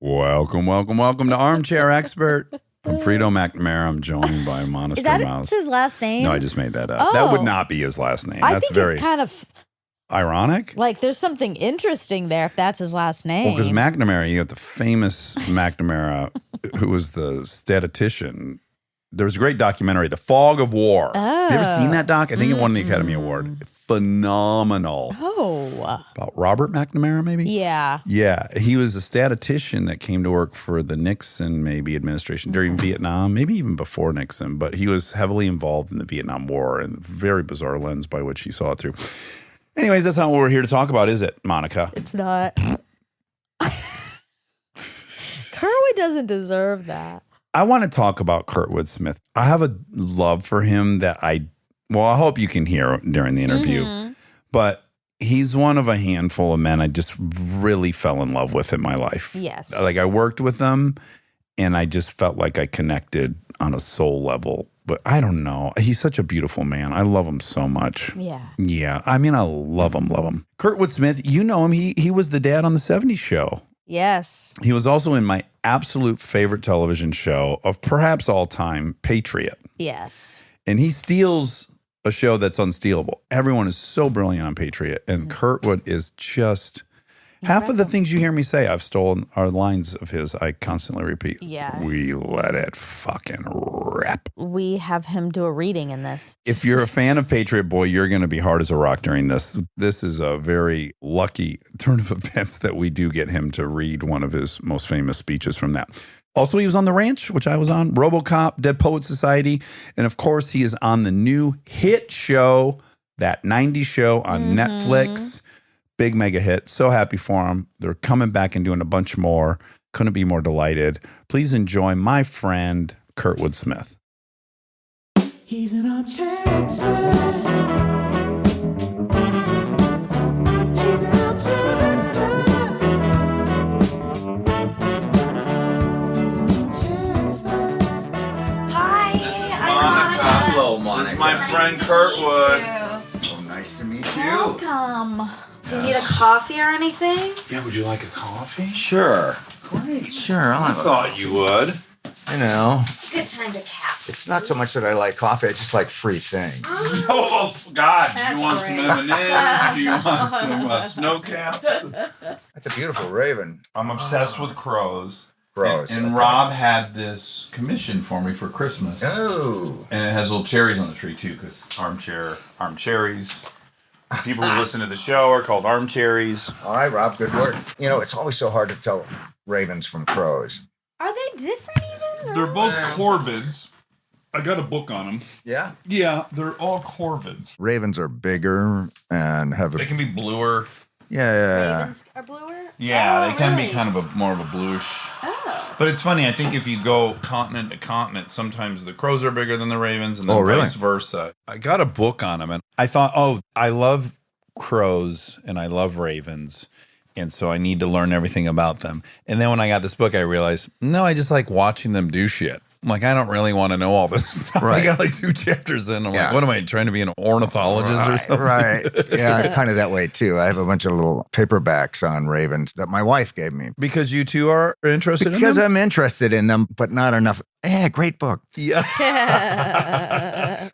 Welcome to Armchair Expert. I'm Fredo McNamara. I'm joined by Monica Mouse. Is that his last name? No, I just made that up. Oh. That would not be his last name. I That's think very it's kind of ironic. like there's something interesting there if that's his last name. Well, because McNamara, you got the famous McNamara, who was the statistician. There was a great documentary, The Fog of War. Oh. Have you ever seen that doc? I think it won the Academy Award. Phenomenal. Oh. About Robert McNamara, maybe? Yeah. Yeah. He was a statistician that came to work for the Nixon, maybe, administration during Vietnam, maybe even before Nixon. But he was heavily involved in the Vietnam War and very bizarre lens by which he saw it through. Anyways, that's not what we're here to talk about, is it, Monica? It's not. Kurtwood doesn't deserve that. I want to talk about Kurtwood Smith. I have a love for him that I hope you can hear during the interview. But he's one of a handful of men I just really fell in love with in my life. Yes. Like I worked with them and I just felt like I connected on a soul level. But I don't know. He's such a beautiful man. I love him so much. Yeah. Yeah. I mean, I love him. Kurtwood Smith, you know him. He was the dad on the 70s show. Yes. He was also in my absolute favorite television show of perhaps all time, Patriot. Yes. And he steals a show that's unstealable. Everyone is so brilliant on Patriot. And Kurtwood is just half of the things you hear me say, I've stolen are lines of his I constantly repeat. Yeah. We let it fucking rip. We have him do a reading in this. If you're a fan of Patriot, boy, you're going to be hard as a rock during this. This is a very lucky turn of events that we do get him to read one of his most famous speeches from that. Also, he was on The Ranch, which I was on, RoboCop, Dead Poets Society, and of course, he is on the new hit show, That 90s Show on Netflix. Big mega hit. So happy for him. They're coming back and doing a bunch more. Couldn't be more delighted. Please enjoy my friend, Kurtwood Smith. He's an armchair expert. He's an armchair expert. He's an armchair expert. Hi, Monica. Hello, This Monica. is my friend Kurtwood. So nice to meet you. Welcome. Do you need a coffee or anything? Yeah, would you like a coffee? Sure. Great. Sure, I'll I have a thought you would. You know, It's a good time to cap. it's not so much that I like coffee, I just like free things. Oh, God. Do That's you want some great. M&Ms? Do you want some snow caps? That's a beautiful raven. I'm obsessed with crows. Crows. And okay. Rob had this commission for me for Christmas. Oh. And it has little cherries on the tree, too, because armcherries. People who listen to the show are called armcherries. All right, Rob, good work. You know, it's always so hard to tell ravens from crows. Are they different even? They're both corvids. I got a book on them. Yeah? Yeah, they're all corvids. Ravens are bigger and have a... They can be bluer. Yeah. Ravens are bluer? Yeah, Oh, they can really? be kind of more of a bluish. Oh. But it's funny. I think if you go continent to continent, sometimes the crows are bigger than the ravens, and then Oh, really? vice versa. I got a book on them, and I thought, oh, I love crows and I love ravens, and so I need to learn everything about them. And then when I got this book, I realized, no, I just like watching them do shit. Like, I don't really want to know all this stuff. I Right. got like 2 chapters in. I'm Yeah. like, what am I trying to be an ornithologist or something? Right. Yeah, I'm kind of that way, too. I have a bunch of little paperbacks on ravens that my wife gave me. Because you two are interested Because in them? I'm interested in them, but not enough. Yeah, great book. Yeah.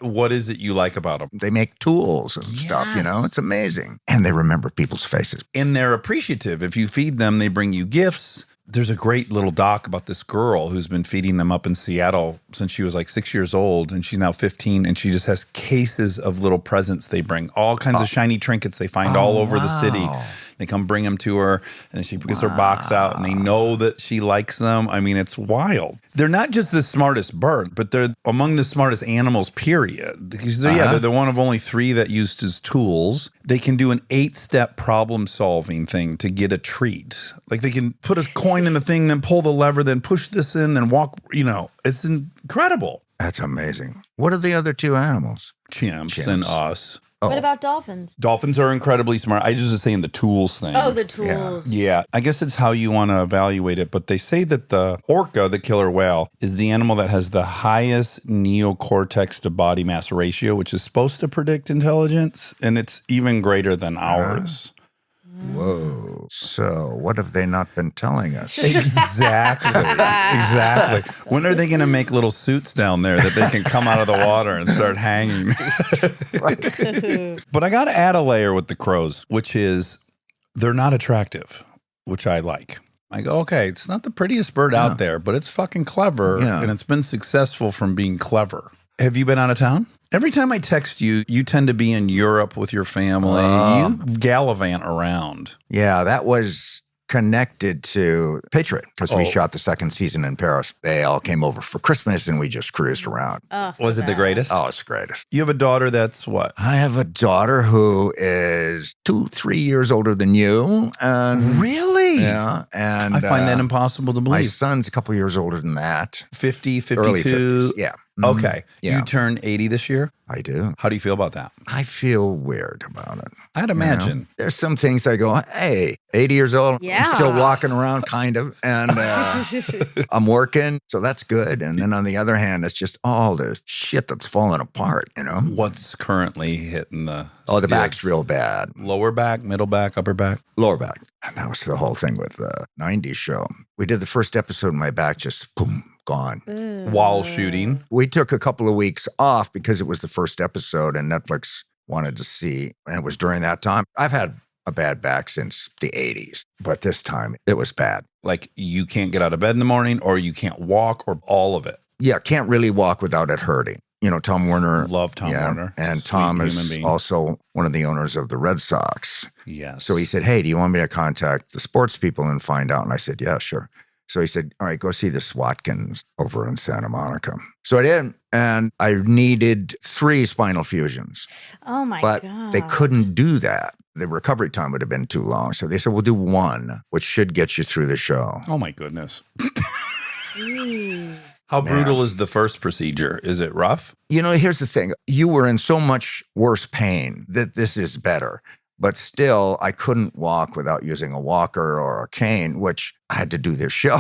What is it you like about them? They make tools and stuff, you know? Yes. It's amazing. And they remember people's faces. And they're appreciative. If you feed them, they bring you gifts. There's a great little doc about this girl who's been feeding them up in Seattle since she was like 6 years old, and she's now 15, and she just has cases of little presents they bring, all kinds of shiny trinkets they find all over the city. They come bring them to her, and she gets her box out, and they know that she likes them. I mean, it's wild. They're not just the smartest bird, but they're among the smartest animals, period. Because they're the one of only 3 that used as tools. They can do an 8-step problem-solving thing to get a treat. Like they can put a coin in the thing, then pull the lever, then push this in, then walk, you know. It's incredible. That's amazing. What are the other 2 animals? Chimps and us. Oh. What about dolphins? Dolphins are incredibly smart. I just was saying the tools thing. Oh, the tools. Yeah, I guess it's how you want to evaluate it. But they say that the orca, the killer whale, is the animal that has the highest neocortex to body mass ratio, which is supposed to predict intelligence. And it's even greater than ours. Whoa. So what have they not been telling us? Exactly. When are they going to make little suits down there that they can come out of the water and start hanging? But I got to add a layer with the crows, which is they're not attractive, which I like. I go, okay, it's not the prettiest bird out there, but it's fucking clever, and it's been successful from being clever. Have you been out of town? Every time I text you, you tend to be in Europe with your family. You gallivant around. Yeah, that was connected to Patriot because we shot the second season in Paris. They all came over for Christmas and we just cruised around. Was it the greatest? Oh, it's the greatest. You have a daughter that's what? I have a daughter who is 3 years older than you. And Really? Yeah. And I find that impossible to my believe. son's a couple years older than that. 50, 52? Early 50s. Yeah. Okay. Yeah. You turn 80 this year? I do. How do you feel about that? I feel weird about it. I'd You know? imagine. There's some things I go, hey, 80 years old, Yeah. I'm still walking around kind of, and I'm working, so that's good. And then on the other hand, it's just all the shit that's falling apart, you know? What's currently hitting the Oh, the back's skids? real bad. Lower back, middle back, upper back? Lower back. And that was the whole thing with the 90s show. We did the first episode, and my back just, boom, gone. While shooting? We took a couple of weeks off because it was the first episode and Netflix wanted to see. And it was during that time. I've had a bad back since the 80s, but this time it was bad. Like you can't get out of bed in the morning or you can't walk or all of it. Yeah, can't really walk without it hurting. You know, Tom Werner. Love Tom Werner. And Sweet Tom human is being. also one of the owners of the Red Sox. Yes. So he said, hey, do you want me to contact the sports people and find out? And I said, yeah, sure. So he said, all right, go see the Watkins over in Santa Monica. So I did, and I needed 3 spinal fusions, Oh my but God. they couldn't do that. The recovery time would have been too long. So they said, we'll do 1, which should get you through the show. Oh my goodness. Jeez. How brutal is the first procedure? Is it rough? You know, here's the thing. You were in so much worse pain that this is better. But still, I couldn't walk without using a walker or a cane, which I had to do this show.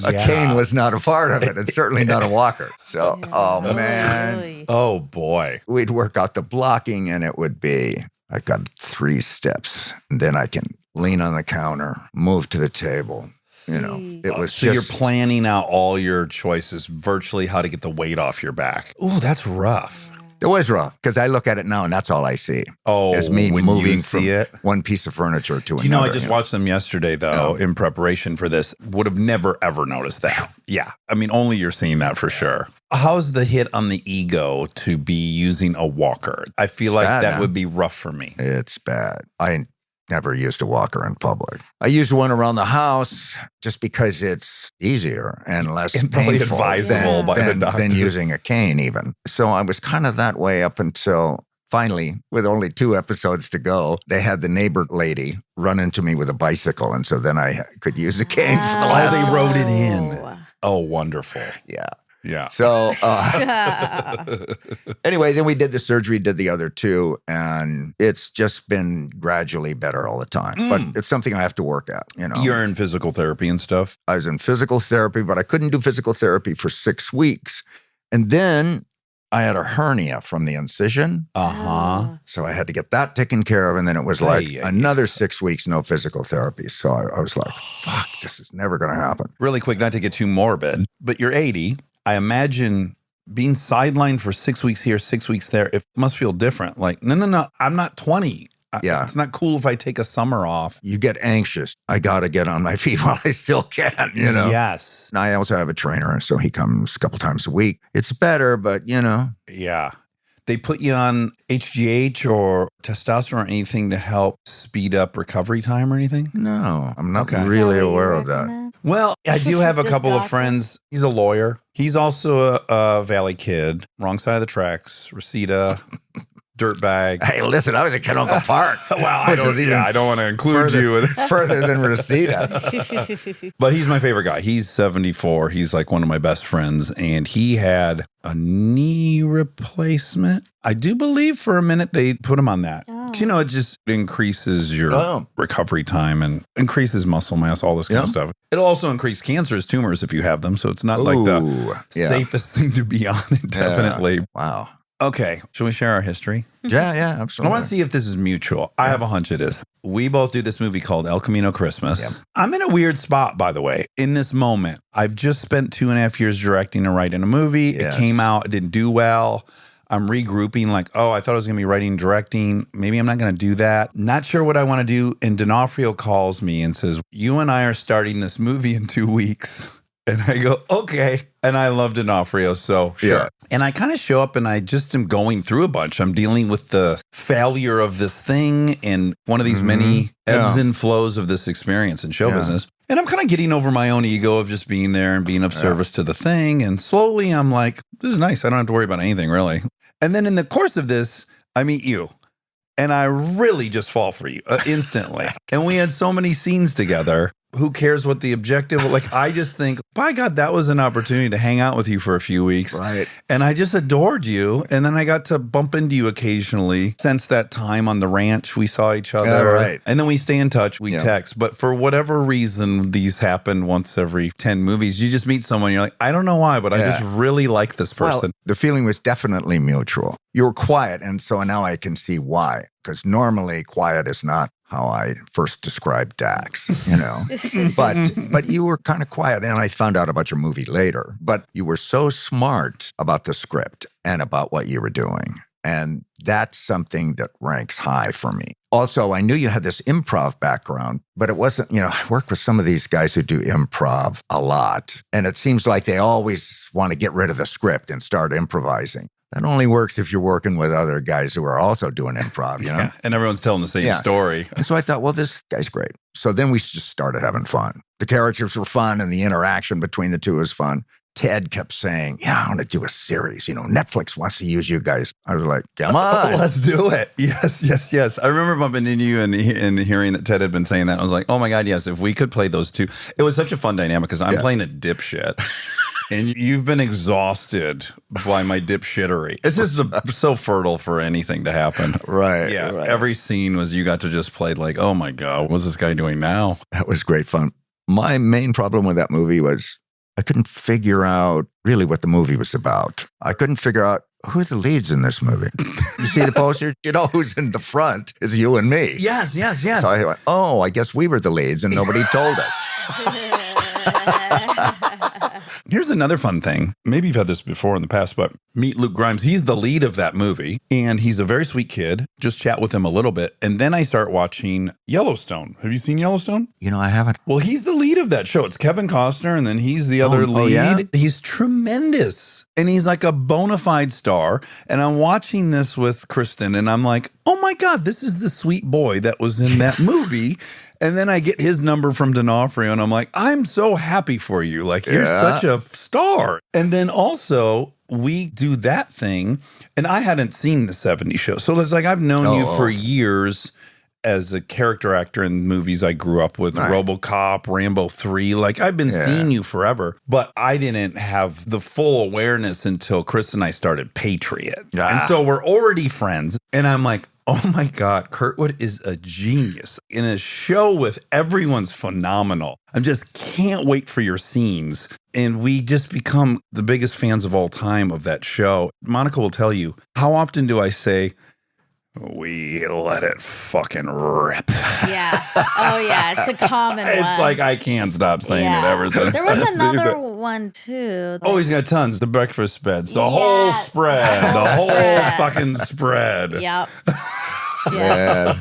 A cane was not a part of it, and certainly not a walker. So, oh man, Really? Oh boy. we'd work out the blocking, and it would be, I got 3 steps, and then I can lean on the counter, move to the table. You know, it was So just, you're planning out all your choices, virtually how to get the weight off your back. Oh, that's rough. it was rough because I look at it now, and that's all I see. Oh, Is me when moving you from see it. one piece of furniture to Do you know, another. I just watched them yesterday, though, Yeah. in preparation for this. Would have never, ever noticed that. Yeah. I mean, only you're seeing that for sure. How's the hit on the ego to be using a walker? I feel like bad, that man. would be rough for me. It's bad. I never used a walker in public. I used one around the house just because it's easier and less And probably painful advisable by the than doctor. using a cane even. So I was kind of that way up until finally, with only 2 episodes to go, they had the neighbor lady run into me with a bicycle. And so then I could use a cane for the Oh, last they one. wrote it in. Oh, wonderful. Yeah. Yeah. So anyway, then we did the surgery, did the other 2, and it's just been gradually better all the time. But it's something I have to work at, you know. You're in physical therapy and stuff. I was in physical therapy, but I couldn't do physical therapy for 6 weeks. And then I had a hernia from the incision. Uh-huh. So I had to get that taken care of. And then it was like Ay, ay, another 6 weeks, no physical therapy. So I was like, fuck, this is never going to happen. Really quick, not to get too morbid, but you're 80. I imagine being sidelined for 6 weeks here, 6 weeks there, it must feel different. Like, no, I'm not 20. Yeah. It's not cool if I take a summer off. You get anxious. I got to get on my feet while I still can, you know? Yes. And I also have a trainer, so he comes a couple times a week. It's better, but you know. Yeah. They put you on HGH or testosterone or anything to help speed up recovery time or anything? No, I'm not Okay. really Is that what you aware of that. recommend? Well, I do have a This couple of doctor? friends. He's a lawyer. He's also a Valley kid. Wrong side of the tracks. Reseda, dirtbag. Hey, listen, I was at Canoga Park. Well, I Which don't, is even I don't want to include further- you. further than Reseda. But he's my favorite guy. He's 74. He's like one of my best friends. And he had a knee replacement. I do believe for a minute they put him on that. 'Cause, you know, it just increases your Oh. recovery time and increases muscle mass, all this kind of Yeah. stuff. It'll also increase cancerous tumors if you have them. So it's not like the Ooh, yeah. safest thing to be on, definitely. Wow. Okay. Should we share our history? Yeah, yeah, I absolutely. want to see if this is mutual. I have a hunch it is. We both do this movie called El Camino Christmas. Yep. I'm in a weird spot, by the way, in this moment. I've just spent 2.5 years directing and writing a movie. Yes. It came out, it didn't do well. I'm regrouping like, oh, I thought I was going to be writing and directing. Maybe I'm not going to do that. Not sure what I want to do. And D'Onofrio calls me and says, you and I are starting this movie in 2 weeks. And I go, okay. And I love D'Onofrio, so sure. Yeah. And I kind of show up and I just am going through a bunch. I'm dealing with the failure of this thing and one of these many ebbs and flows of this experience in show business. And I'm kind of getting over my own ego of just being there and being of service to the thing. And slowly I'm like, this is nice. I don't have to worry about anything really. And then in the course of this, I meet you. And I really just fall for you instantly. And we had so many scenes together. Who cares what the objective? Like, I just think, by God, that was an opportunity to hang out with you for a few weeks. Right. And I just adored you. And then I got to bump into you occasionally. Since that time on the ranch, we saw each other. Yeah, right. And then we stay in touch. We Yeah. text. But for whatever reason, these happen once every 10 movies. You just meet someone. You're like, I don't know why, but I just really like this person. Well, the feeling was definitely mutual. You were quiet, and so now I can see why. Because normally, quiet is not how I first described Dax, you know. but you were kind of quiet, and I found out about your movie later. But you were so smart about the script and about what you were doing. And that's something that ranks high for me. Also, I knew you had this improv background, but it wasn't, you know, I work with some of these guys who do improv a lot. And it seems like they always want to get rid of the script and start improvising. That only works if you're working with other guys who are also doing improv, you know? Yeah. And everyone's telling the same story. And so I thought, well, this guy's great. So then we just started having fun. The characters were fun and the interaction between the two was fun. Ted kept saying, yeah, I want to do a series. You know, Netflix wants to use you guys. I was like, come on. Let's do it. Yes, yes, yes. I remember bumping into you and hearing that Ted had been saying that. I was like, oh my God, yes, if we could play those two. It was such a fun dynamic because I'm playing a dipshit. And you've been exhausted by my dipshittery. It's just so fertile for anything to happen. Right. Yeah. Right. Every scene was you got to just play like, oh my God, what's this guy doing now? That was great fun. My main problem with that movie was I couldn't figure out really what the movie was about. I couldn't figure out who are the leads in this movie. You see the poster? You know who's in the front. It's you and me. Yes, yes, yes. So I went, oh, I guess we were the leads and nobody told us. Here's another fun thing. Maybe you've had this before in the past, but meet Luke Grimes. He's the lead of that movie, and he's a very sweet kid. Just chat with him a little bit. And then I start watching Yellowstone. Have you seen Yellowstone? You know, I haven't. Well, he's the lead of that show. It's Kevin Costner, and then he's the other lead. yeah? He's tremendous. And he's like a bona fide star. And I'm watching this with Kristen, and I'm like, oh my God, this is the sweet boy that was in that movie. And then I get his number from D'Onofrio, and I'm like, I'm so happy for you. Like, you're such a star. And then also, we do that thing, and I hadn't seen the 70s show. So it's like I've known you for years as a character actor in movies I grew up with, RoboCop, Rambo 3. Like, I've been seeing you forever, but I didn't have the full awareness until Chris and I started Patriot. And so we're already friends, and I'm like, oh my God, Kurtwood is a genius. In a show with everyone's phenomenal. I just can't wait for your scenes. And we just become the biggest fans of all time of that show. Monica will tell you, how often do I say, we let it fucking rip? Yeah. Oh, yeah. It's a common one. It's like I can't stop saying it ever since. There I was see another that. one, too. Oh, he's got tons. The breakfast beds, the whole spread, the whole fucking spread. Yep. Yeah,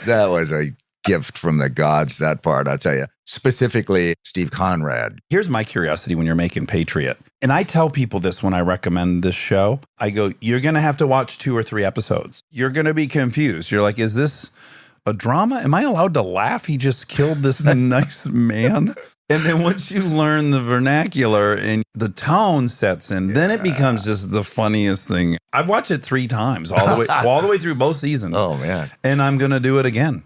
that was a gift from the gods, that part, I'll tell you. Specifically, Steve Conrad. Here's my curiosity when you're making Patriot. And I tell people this when I recommend this show. I go, you're going to have to watch 2 or 3 episodes. You're going to be confused. You're like, is this a drama? Am I allowed to laugh? He just killed this nice man. And then once you learn the vernacular and the tone sets in, then it becomes just the funniest thing. I've watched it 3 times, all the way through both seasons. Oh, man. And I'm going to do it again.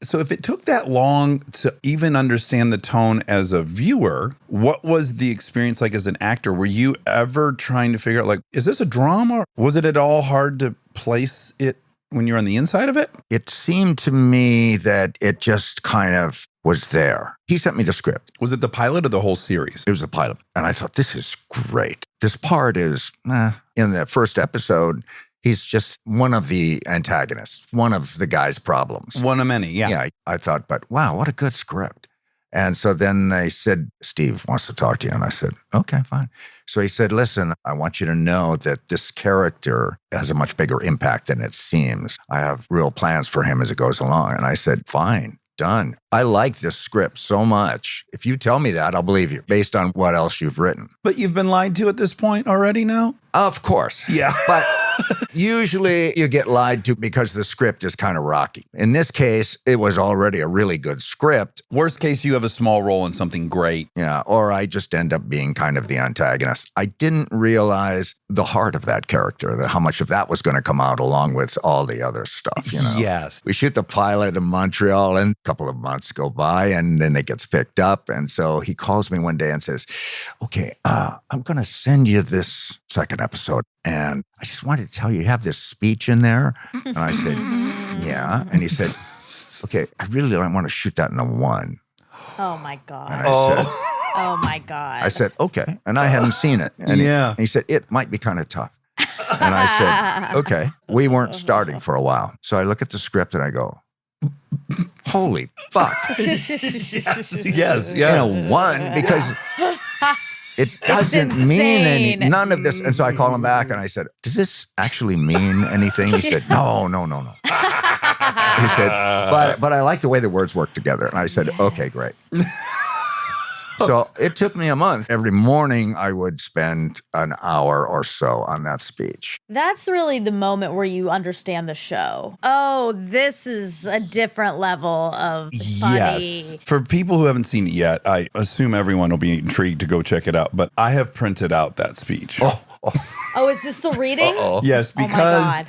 So if it took that long to even understand the tone as a viewer, what was the experience like as an actor? Were you ever trying to figure out, like, is this a drama? Was it at all hard to place it when you're on the inside of it? It seemed to me that it just kind of was there. He sent me the script. Was it the pilot or the whole series? It was the pilot. And I thought, this is great. This part is, in the first episode, he's just one of the antagonists, one of the guy's problems. One of many, yeah. Yeah, I thought, but wow, what a good script. And so then they said, Steve wants to talk to you. And I said, okay, fine. So he said, listen, I want you to know that this character has a much bigger impact than it seems. I have real plans for him as it goes along. And I said, fine. Done. I like this script so much. If you tell me that, I'll believe you based on what else you've written. But you've been lied to at this point already now? Of course. Yeah. But usually you get lied to because the script is kind of rocky. In this case, it was already a really good script. Worst case, you have a small role in something great. Yeah. Or I just end up being kind of the antagonist. I didn't realize the heart of that character, how much of that was going to come out along with all the other stuff, you know? Yes. We shoot the pilot in Montreal and a couple of months go by and then it gets picked up. And so he calls me one day and says, okay, I'm going to send you this second episode. And I just wanted to tell you, you have this speech in there. And I said, yeah. And he said, okay, I really don't want to shoot that in a 1. Oh my And God. I said, Oh my God. I said, okay. And I hadn't seen it. And Yeah. he said, it might be kind of tough. And I said, okay. We weren't starting for a while. So I look at the script and I go, holy fuck. Yes. In a 1, because it doesn't mean none of this. And so I call him back and I said, does this actually mean anything? He said, no. He said, but I like the way the words work together. And I said, okay, great. So it took me a month. Every morning I would spend an hour or so on that speech. That's really the moment where you understand the show. Oh, this is a different level of funny. Yes. For people who haven't seen it yet, I assume everyone will be intrigued to go check it out. But I have printed out that speech. Oh, is this the reading? Yes, Oh my because God.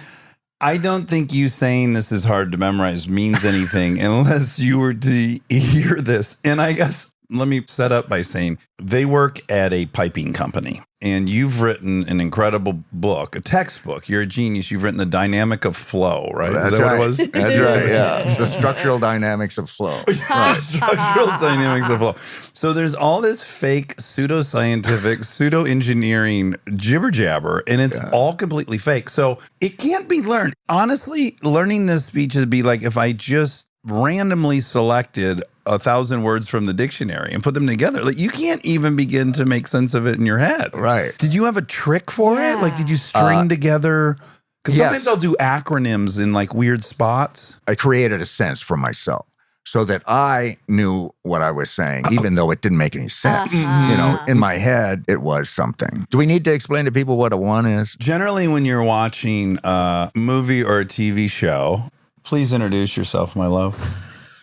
I don't think you saying this is hard to memorize means anything unless you were to hear this. And I guess let me set up by saying they work at a piping company. And you've written an incredible book, a textbook. You're a genius. You've written The Dynamic of Flow, right? That's Is that right. what it was? That's right, yeah. It's the structural dynamics of flow. Structural dynamics of flow. So there's all this fake pseudoscientific, pseudo-engineering jibber jabber, and it's all completely fake. So it can't be learned. Honestly, learning this speech would be like if I just randomly selected 1,000 words from the dictionary and put them together. Like you can't even begin to make sense of it in your head. Right. Did you have a trick for it? Like, did you string together? Because sometimes yes. they'll do acronyms in like weird spots. I created a sense for myself so that I knew what I was saying, even though it didn't make any sense. You know, in my head, it was something. Do we need to explain to people what a 1 is? Generally, when you're watching a movie or a TV show, please introduce yourself, my love.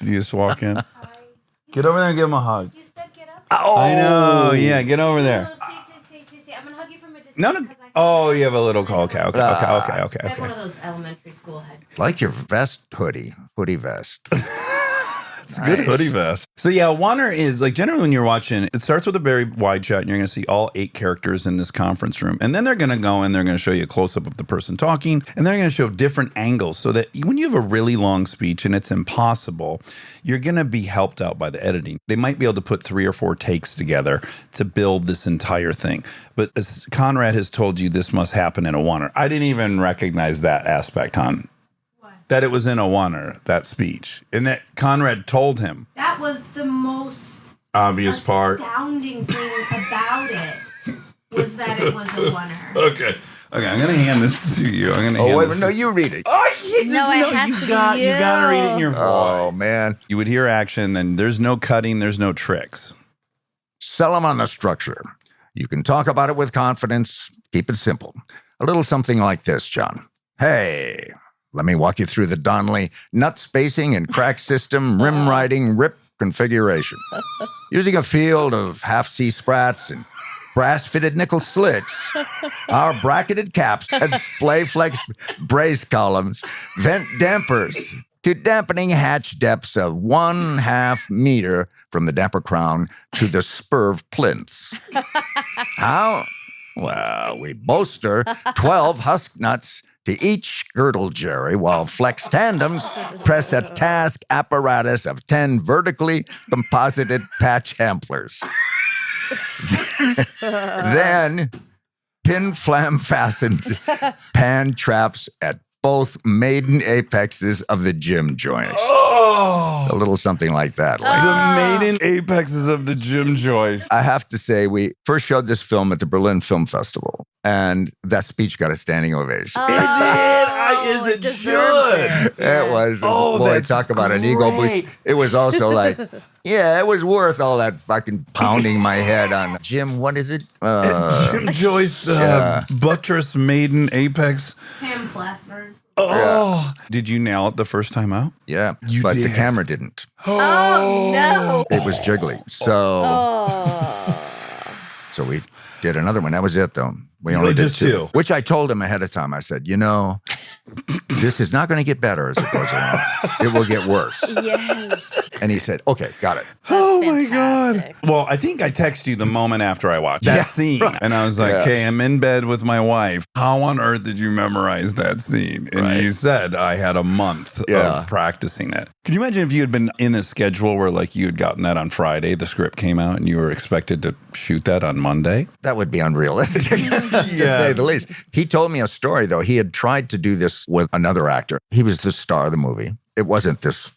You just walk in. Get over there and give him a hug. You said get up. I know. Yeah, get over there. No, see. I'm gonna hug you from a distance. No. 'cause I Oh, you have a little call. Okay. I have one of those elementary school head. Like your vest hoodie vest. It's a good hoodie vest. So yeah, Wondery is like generally when you're watching, it starts with a very wide shot and you're going to see all 8 characters in this conference room. And then they're going to go and they're going to show you a close-up of the person talking. And they're going to show different angles so that when you have a really long speech and it's impossible, you're going to be helped out by the editing. They might be able to put 3 or 4 takes together to build this entire thing. But as Conrad has told you, this must happen in a Wondery. I didn't even recognize that aspect, hon. That it was in a Wondery, that speech. And that Conrad told him. That was the most Obvious part. astounding thing about it was that it was a Wondery. Okay, I'm going to hand this to you. I'm going to hand Wait, this no, to you read it. Oh, No, it has to be you got to read it in your voice. Oh, man. You would hear action, then there's no cutting, there's no tricks. Sell them on the structure. You can talk about it with confidence. Keep it simple. A little something like this, John. Hey, let me walk you through the Donnelly nut spacing and crack system, rim riding, rip configuration. Using a field of half-C sprats and brass-fitted nickel slicks, our bracketed caps and splay flex brace columns vent dampers to dampening hatch depths of 1/2 meter from the damper crown to the spurve plinths. How? Well, we bolster 12 husk nuts to each girdle jerry while flex tandems press a task apparatus of 10 vertically composited patch hamplers. Then pin flam fastened pan traps at both maiden apexes of the gym joist. Oh, A little something like that. Like, the maiden apexes of the gym joist. I have to say, we first showed this film at the Berlin Film Festival, and that speech got a standing ovation. It did. As it deserves should. It was, Oh, boy, that's talk about an ego great. boost. It was also like, yeah, it was worth all that fucking pounding my head on. Jim, what is it? Gym joist, yeah. buttress, maiden, apex. Ham plasters. Oh, did you nail it the first time out? Yeah, You but the did. camera didn't. Oh, no. It was jiggly. So we did another one. That was it, though. We only did just two. Which I told him ahead of time. I said, this is not going to get better as it goes along. It will get worse. Yes. And he said, okay, got it. Oh my God. fantastic. Well, I think I texted you the moment after I watched that scene. And I was like, Yeah. okay, I'm in bed with my wife. How on earth did you memorize that scene? And you said I had a month of practicing it. Can you imagine if you had been in a schedule where like you had gotten that on Friday, the script came out and you were expected to shoot that on Monday? That would be unrealistic, to say the least. He told me a story, though. He had tried to do this with another actor. He was the star of the movie. It wasn't this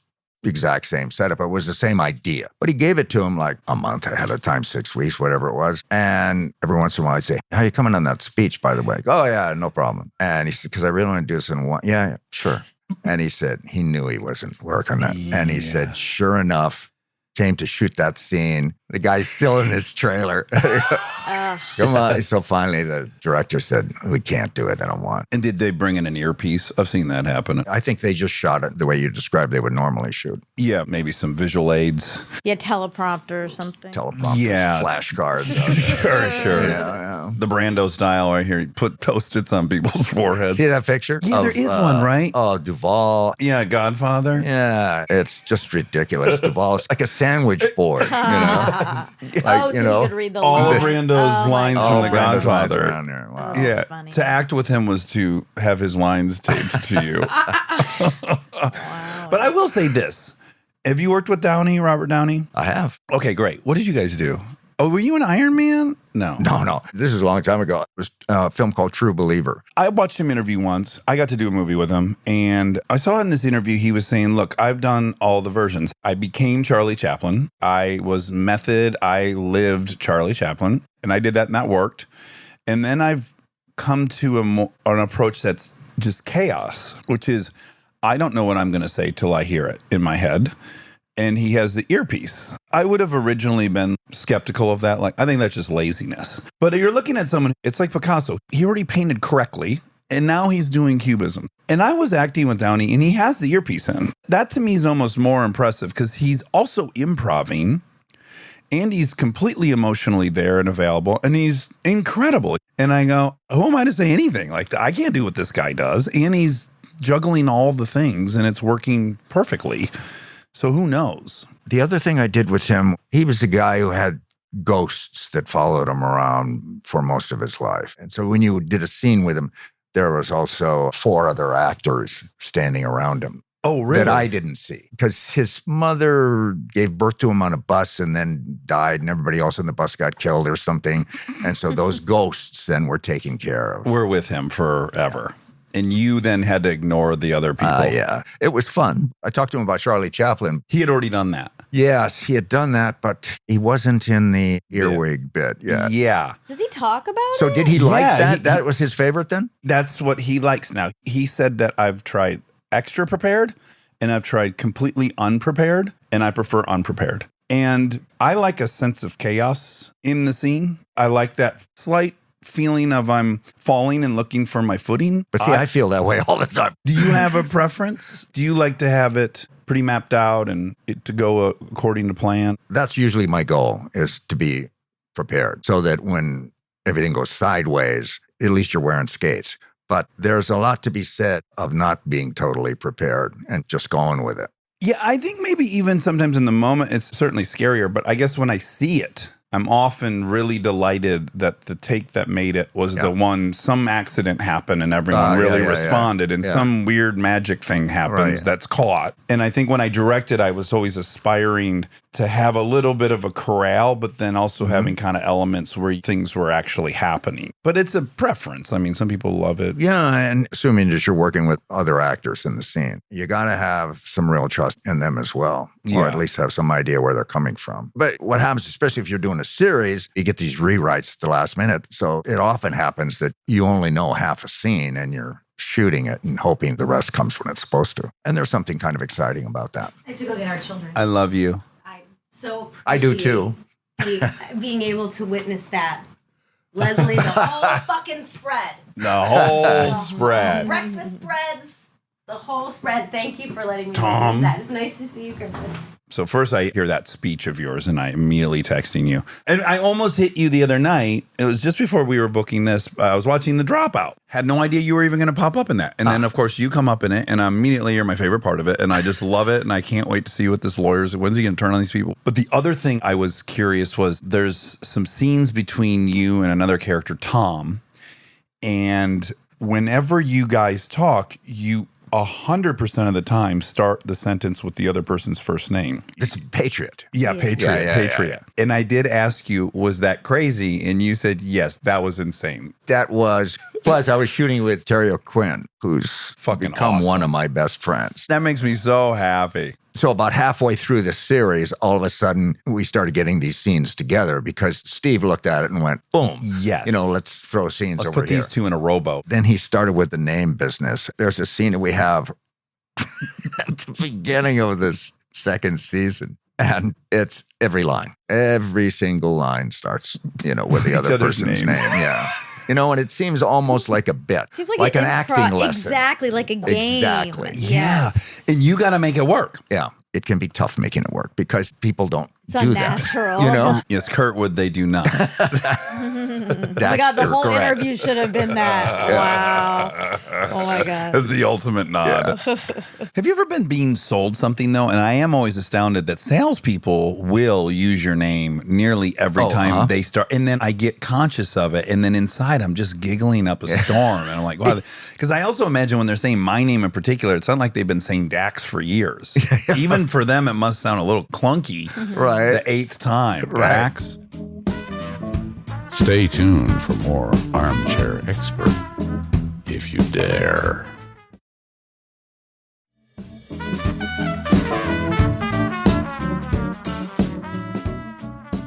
exact same setup. It was the same idea. But he gave it to him like a month ahead of time, 6 weeks, whatever it was. And every once in a while I'd say, how you coming on that speech, by the way? Oh, yeah, no problem. And he said, because I really want to do this in one. Yeah, sure. And he said, he knew he wasn't working that. And he said, sure enough, came to shoot that scene. The guy's still in his trailer. Come on. So finally the director said, we can't do it. I don't want. And did they bring in an earpiece? I've seen that happen. I think they just shot it the way you described they would normally shoot. Yeah, maybe some visual aids. Yeah, teleprompter or something. Teleprompters, Yeah. flashcards. Sure. Yeah. The Brando style right here. You put Post-its on people's foreheads. See that picture? Yeah, there is one, right? Oh, Duvall. Yeah, Godfather. Yeah, it's just ridiculous. Duvall's like a sandwich board, you know? So you could read the all line. Brando's lines All from The Brando's lines Godfather. around there. Wow. Oh, Yeah, that's funny. to act with him was to have his lines taped to you. But I will say this. Have you worked with Downey, Robert Downey? I have. Okay, great. What did you guys do? Oh, were you an Iron Man? No. No. This is a long time ago. It was a film called True Believer. I watched him interview once. I got to do a movie with him. And I saw in this interview, he was saying, look, I've done all the versions. I became Charlie Chaplin. I was method. I lived Charlie Chaplin. And I did that and that worked. And then I've come to an approach that's just chaos, which is I don't know what I'm going to say till I hear it in my head. And he has the earpiece. I would have originally been skeptical of that. Like, I think that's just laziness. But you're looking at someone, it's like Picasso. He already painted correctly, and now he's doing cubism. And I was acting with Downey, and he has the earpiece in. That to me is almost more impressive because he's also improving, and he's completely emotionally there and available, and he's incredible. And I go, who am I to say anything? Like, I can't do what this guy does. And he's juggling all the things, and it's working perfectly. So who knows? The other thing I did with him, he was a guy who had ghosts that followed him around for most of his life. And so when you did a scene with him, there was also 4 other actors standing around him. Oh, really? That I didn't see because his mother gave birth to him on a bus and then died, and everybody else on the bus got killed or something. And so those ghosts then were taken care of. We're with him forever. And you then had to ignore the other people. Yeah, it was fun. I talked to him about Charlie Chaplin. He had already done that. Yes, he had done that, but he wasn't in the earwig bit yet. Yeah. Does he talk about So it? did he like Yeah, that? That was his favorite then? That's what he likes now. He said that I've tried extra prepared and I've tried completely unprepared, and I prefer unprepared. And I like a sense of chaos in the scene. I like that slight feeling of I'm falling and looking for my footing. But see, I feel that way all the time. Do you have a preference? Do you like to have it pretty mapped out and it to go according to plan? That's usually my goal, is to be prepared so that when everything goes sideways, at least you're wearing skates. But there's a lot to be said of not being totally prepared and just going with it. Yeah, I think maybe even sometimes in the moment, it's certainly scarier, but I guess when I see it, I'm often really delighted that the take that made it was the one, some accident happened and everyone really responded and some weird magic thing happens that's caught. And I think when I directed, I was always aspiring to have a little bit of a corral, but then also having kind of elements where things were actually happening. But it's a preference. I mean, some people love it. Yeah, and assuming that you're working with other actors in the scene, you got to have some real trust in them as well, or at least have some idea where they're coming from. But what happens, especially if you're doing a series, you get these rewrites at the last minute. So it often happens that you only know half a scene and you're shooting it and hoping the rest comes when it's supposed to. And there's something kind of exciting about that. I have to go get our children. I love you. So I do too. Being able to witness that. Leslie, the whole fucking spread. The whole spread. Breakfast spreads, the whole spread. Thank you for letting me Tom. witness that. It's nice to see you, Kurtwood. So first I hear that speech of yours and I immediately texting you. And I almost hit you the other night. It was just before we were booking this. I was watching The Dropout. Had no idea you were even going to pop up in that. And then, of course, you come up in it. And immediately you're my favorite part of it. And I just love it. And I can't wait to see what this lawyer's. When's he going to turn on these people? But the other thing I was curious was there's some scenes between you and another character, Tom. And whenever you guys talk, you 100% of the time start the sentence with the other person's first name. It's Patriot. Yeah, Patriot. Patriot. Yeah. And I did ask you, was that crazy? And you said, yes, that was insane. That was, plus I was shooting with Terry O'Quinn, who's Fucking become awesome. one of my best friends. That makes me so happy. So about halfway through the series, all of a sudden, we started getting these scenes together because Steve looked at it and went, boom. Yes. You know, let's throw scenes Let's over put here. these two in a rowboat. Then he started with the name business. There's a scene that we have at the beginning of this second season. And it's every line. Every single line starts, you know, with the Each other other's person's names. name. Yeah. You know, and it seems almost like a bit. Seems like an improv- acting lesson. Exactly, like a game. Exactly. Yes. Yeah. And you got to make it work. Yeah. It can be tough making it work because people don't It's do unnatural. that. You know? Yes, Kurtwood, they do not. Oh my God, the whole interview should have been that. Wow. Oh my God. That's the ultimate nod. Have you ever been being sold something, though? And I am always astounded that salespeople will use your name nearly every time they start. And then I get conscious of it. And then inside, I'm just giggling up a storm. And I'm like, wow. Because I also imagine when they're saying my name in particular, it's not like they've been saying Dax for years. Even for them, it must sound a little clunky. Right. The 8th time. Right. Dax. Stay tuned for more Armchair Expert, if you dare.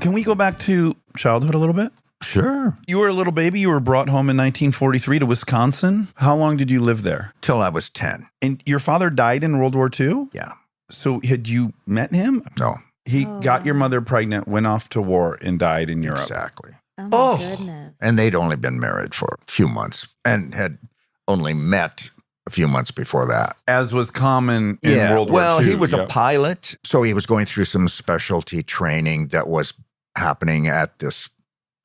Can we go back to childhood a little bit? Sure. You were a little baby. You were brought home in 1943 to Wisconsin. How long did you live there? Till I was 10. And your father died in World War II? Yeah. So had you met him? No. He got your mother pregnant, went off to war, and died in Europe. Exactly. Oh my goodness. And they'd only been married for a few months and had only met a few months before that. As was common in World War II. Well, he was a pilot, so he was going through some specialty training that was happening at this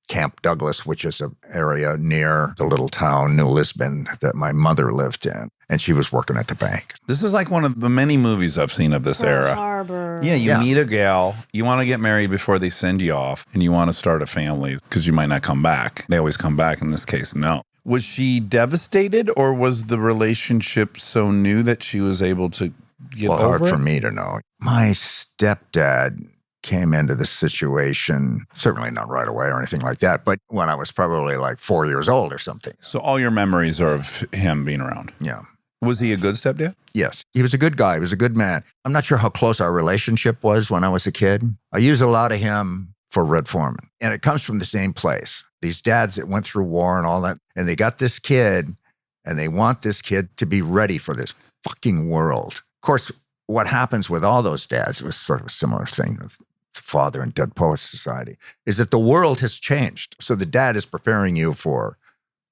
Camp Douglas, which is an area near the little town, New Lisbon, that my mother lived in. And she was working at the bank. This is like one of the many movies I've seen of this Pearl era. Harbor. Yeah, you meet a gal, you want to get married before they send you off, and you want to start a family because you might not come back. They always come back. In this case, no. Was she devastated, or was the relationship so new that she was able to get Well, over hard it? for me to know. My stepdad came into the situation, certainly not right away or anything like that, but when I was probably like 4 years old or something. So all your memories are of him being around. Yeah. Was he a good stepdad? Yes. He was a good guy. He was a good man. I'm not sure how close our relationship was when I was a kid. I use a lot of him for Red Foreman. And it comes from the same place. These dads that went through war and all that, and they got this kid, and they want this kid to be ready for this fucking world. Of course, what happens with all those dads, it was sort of a similar thing with Father and Dead Poets Society, is that the world has changed. So the dad is preparing you for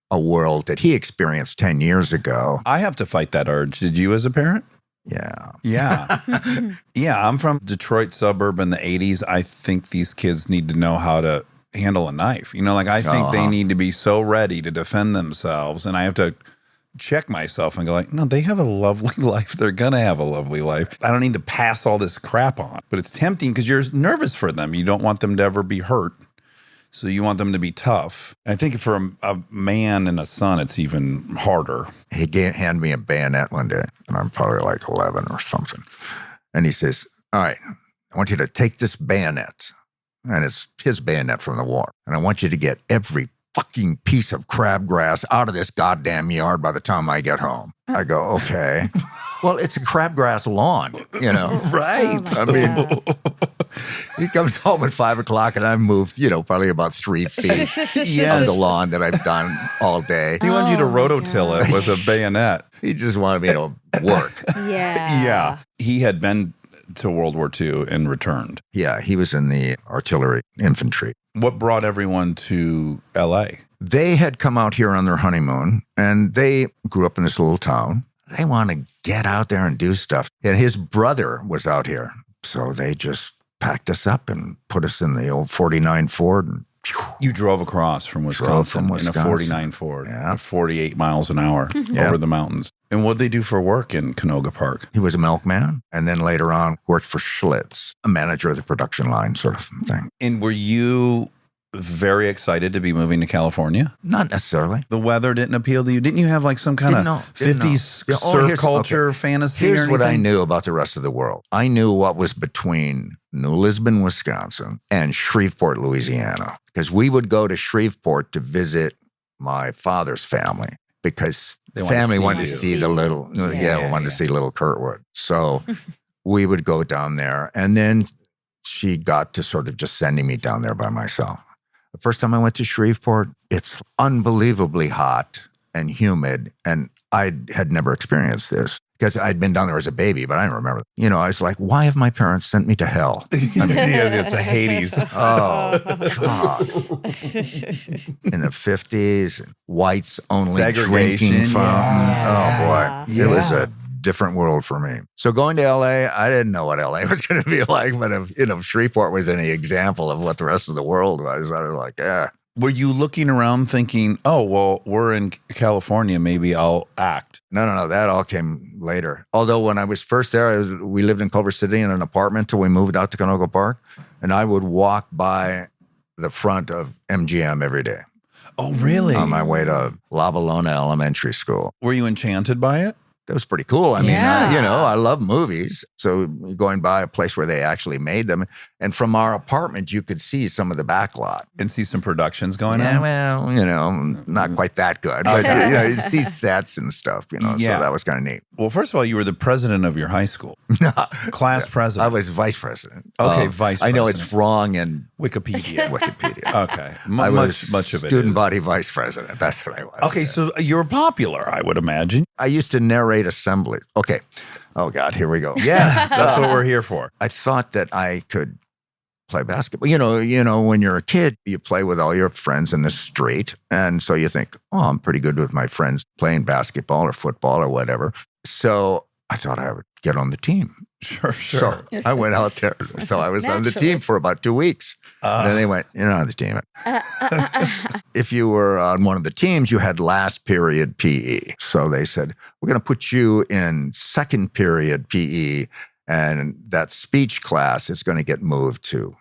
a world that he experienced 10 years ago. I have to fight that urge. Did you as a parent? Yeah. Yeah. Yeah, I'm from Detroit suburb in the 80s. I think these kids need to know how to handle a knife. You know, like I think they need to be so ready to defend themselves. And I have to check myself and go like, no, they have a lovely life. They're going to have a lovely life. I don't need to pass all this crap on. But it's tempting because you're nervous for them. You don't want them to ever be hurt. So you want them to be tough. I think for a man and a son, it's even harder. He handed me a bayonet one day, and I'm probably like 11 or something. And he says, all right, I want you to take this bayonet, and it's his bayonet from the war, and I want you to get every fucking piece of crabgrass out of this goddamn yard by the time I get home. I go, okay. Well, it's a crabgrass lawn, you know. Right. I mean, he comes home at 5 o'clock and I've moved, probably about 3 feet of the lawn that I've done all day. He wanted you to rototill it with a bayonet. He just wanted me to work. Yeah. He had been to World War II and returned. Yeah, he was in the artillery infantry. What brought everyone to L.A.? They had come out here on their honeymoon, and they grew up in this little town. They want to get out there and do stuff. And his brother was out here. So they just packed us up and put us in the old 49 Ford. And You drove across from Wisconsin, in a 49 Ford, Yeah. 48 miles an hour over the mountains. And what'd they do for work in Canoga Park? He was a milkman, and then later on worked for Schlitz, a manager of the production line sort of thing. And were you very excited to be moving to California? Not necessarily. The weather didn't appeal to you? Didn't you have like some kind Didn't of know, didn't know. 50s Yeah, surf here's- culture okay. fantasy Here's or what I anything? knew about the rest of the world. I knew what was between New Lisbon, Wisconsin, and Shreveport, Louisiana, because we would go to Shreveport to visit my father's family because They wanted to family see wanted you. to see the little, wanted to see little Kurtwood. So we would go down there, and then she got to sort of just sending me down there by myself. The first time I went to Shreveport, it's unbelievably hot and humid, and I had never experienced this because I'd been down there as a baby, but I don't remember. I was like, why have my parents sent me to hell? I mean, It's a Hades. oh, God. In the 50s, whites only Segregation, drinking from. yeah. Oh, boy. It was a different world for me. So going to LA, I didn't know what LA was going to be like, but if Shreveport was any example of what the rest of the world was, I was like, yeah. Were you looking around thinking, oh, well, we're in California, maybe I'll act? No. That all came later. Although when I was first there, we lived in Culver City in an apartment till we moved out to Canoga Park. And I would walk by the front of MGM every day Oh, really? on my way to La Bologna Elementary School. Were you enchanted by it? That was pretty cool. I mean, Yeah. I love movies. So going by a place where they actually made them. And from our apartment, you could see some of the back lot. And see some productions going Yeah, on? well, not quite that good. But, you see sets and stuff, Yeah. so that was kind of neat. Well, first of all, you were the president of your high school. Class I president. was vice president. Okay, vice I know president. it's wrong in Wikipedia. Wikipedia. Okay. I was Much of it student is. body vice president. That's what I was. Okay, so you're popular, I would imagine. I used to narrate assemblies. Okay. Oh, God, here we go. Yeah, that's what we're here for. I thought that I could play basketball. When you're a kid, you play with all your friends in the street. And so you think, oh, I'm pretty good with my friends playing basketball or football or whatever. So I thought I would get on the team. Sure. So I went out there. So I was on the Naturally. team for about 2 weeks. And then they went, you're not on the team. If you were on one of the teams, you had last period PE. So they said, we're going to put you in second period PE, and that speech class is going to get moved to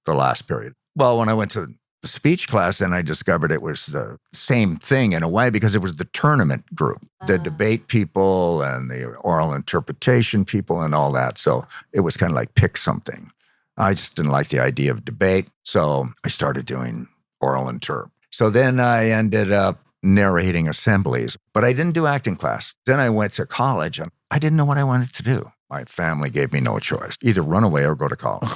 the last period. Well, when I went to the speech class, then I discovered it was the same thing in a way because it was the tournament group, the debate people and the oral interpretation people and all that. So it was kind of like pick something. I just didn't like the idea of debate. So I started doing oral interp. So then I ended up narrating assemblies, but I didn't do acting class. Then I went to college and I didn't know what I wanted to do. My family gave me no choice, either run away or go to college.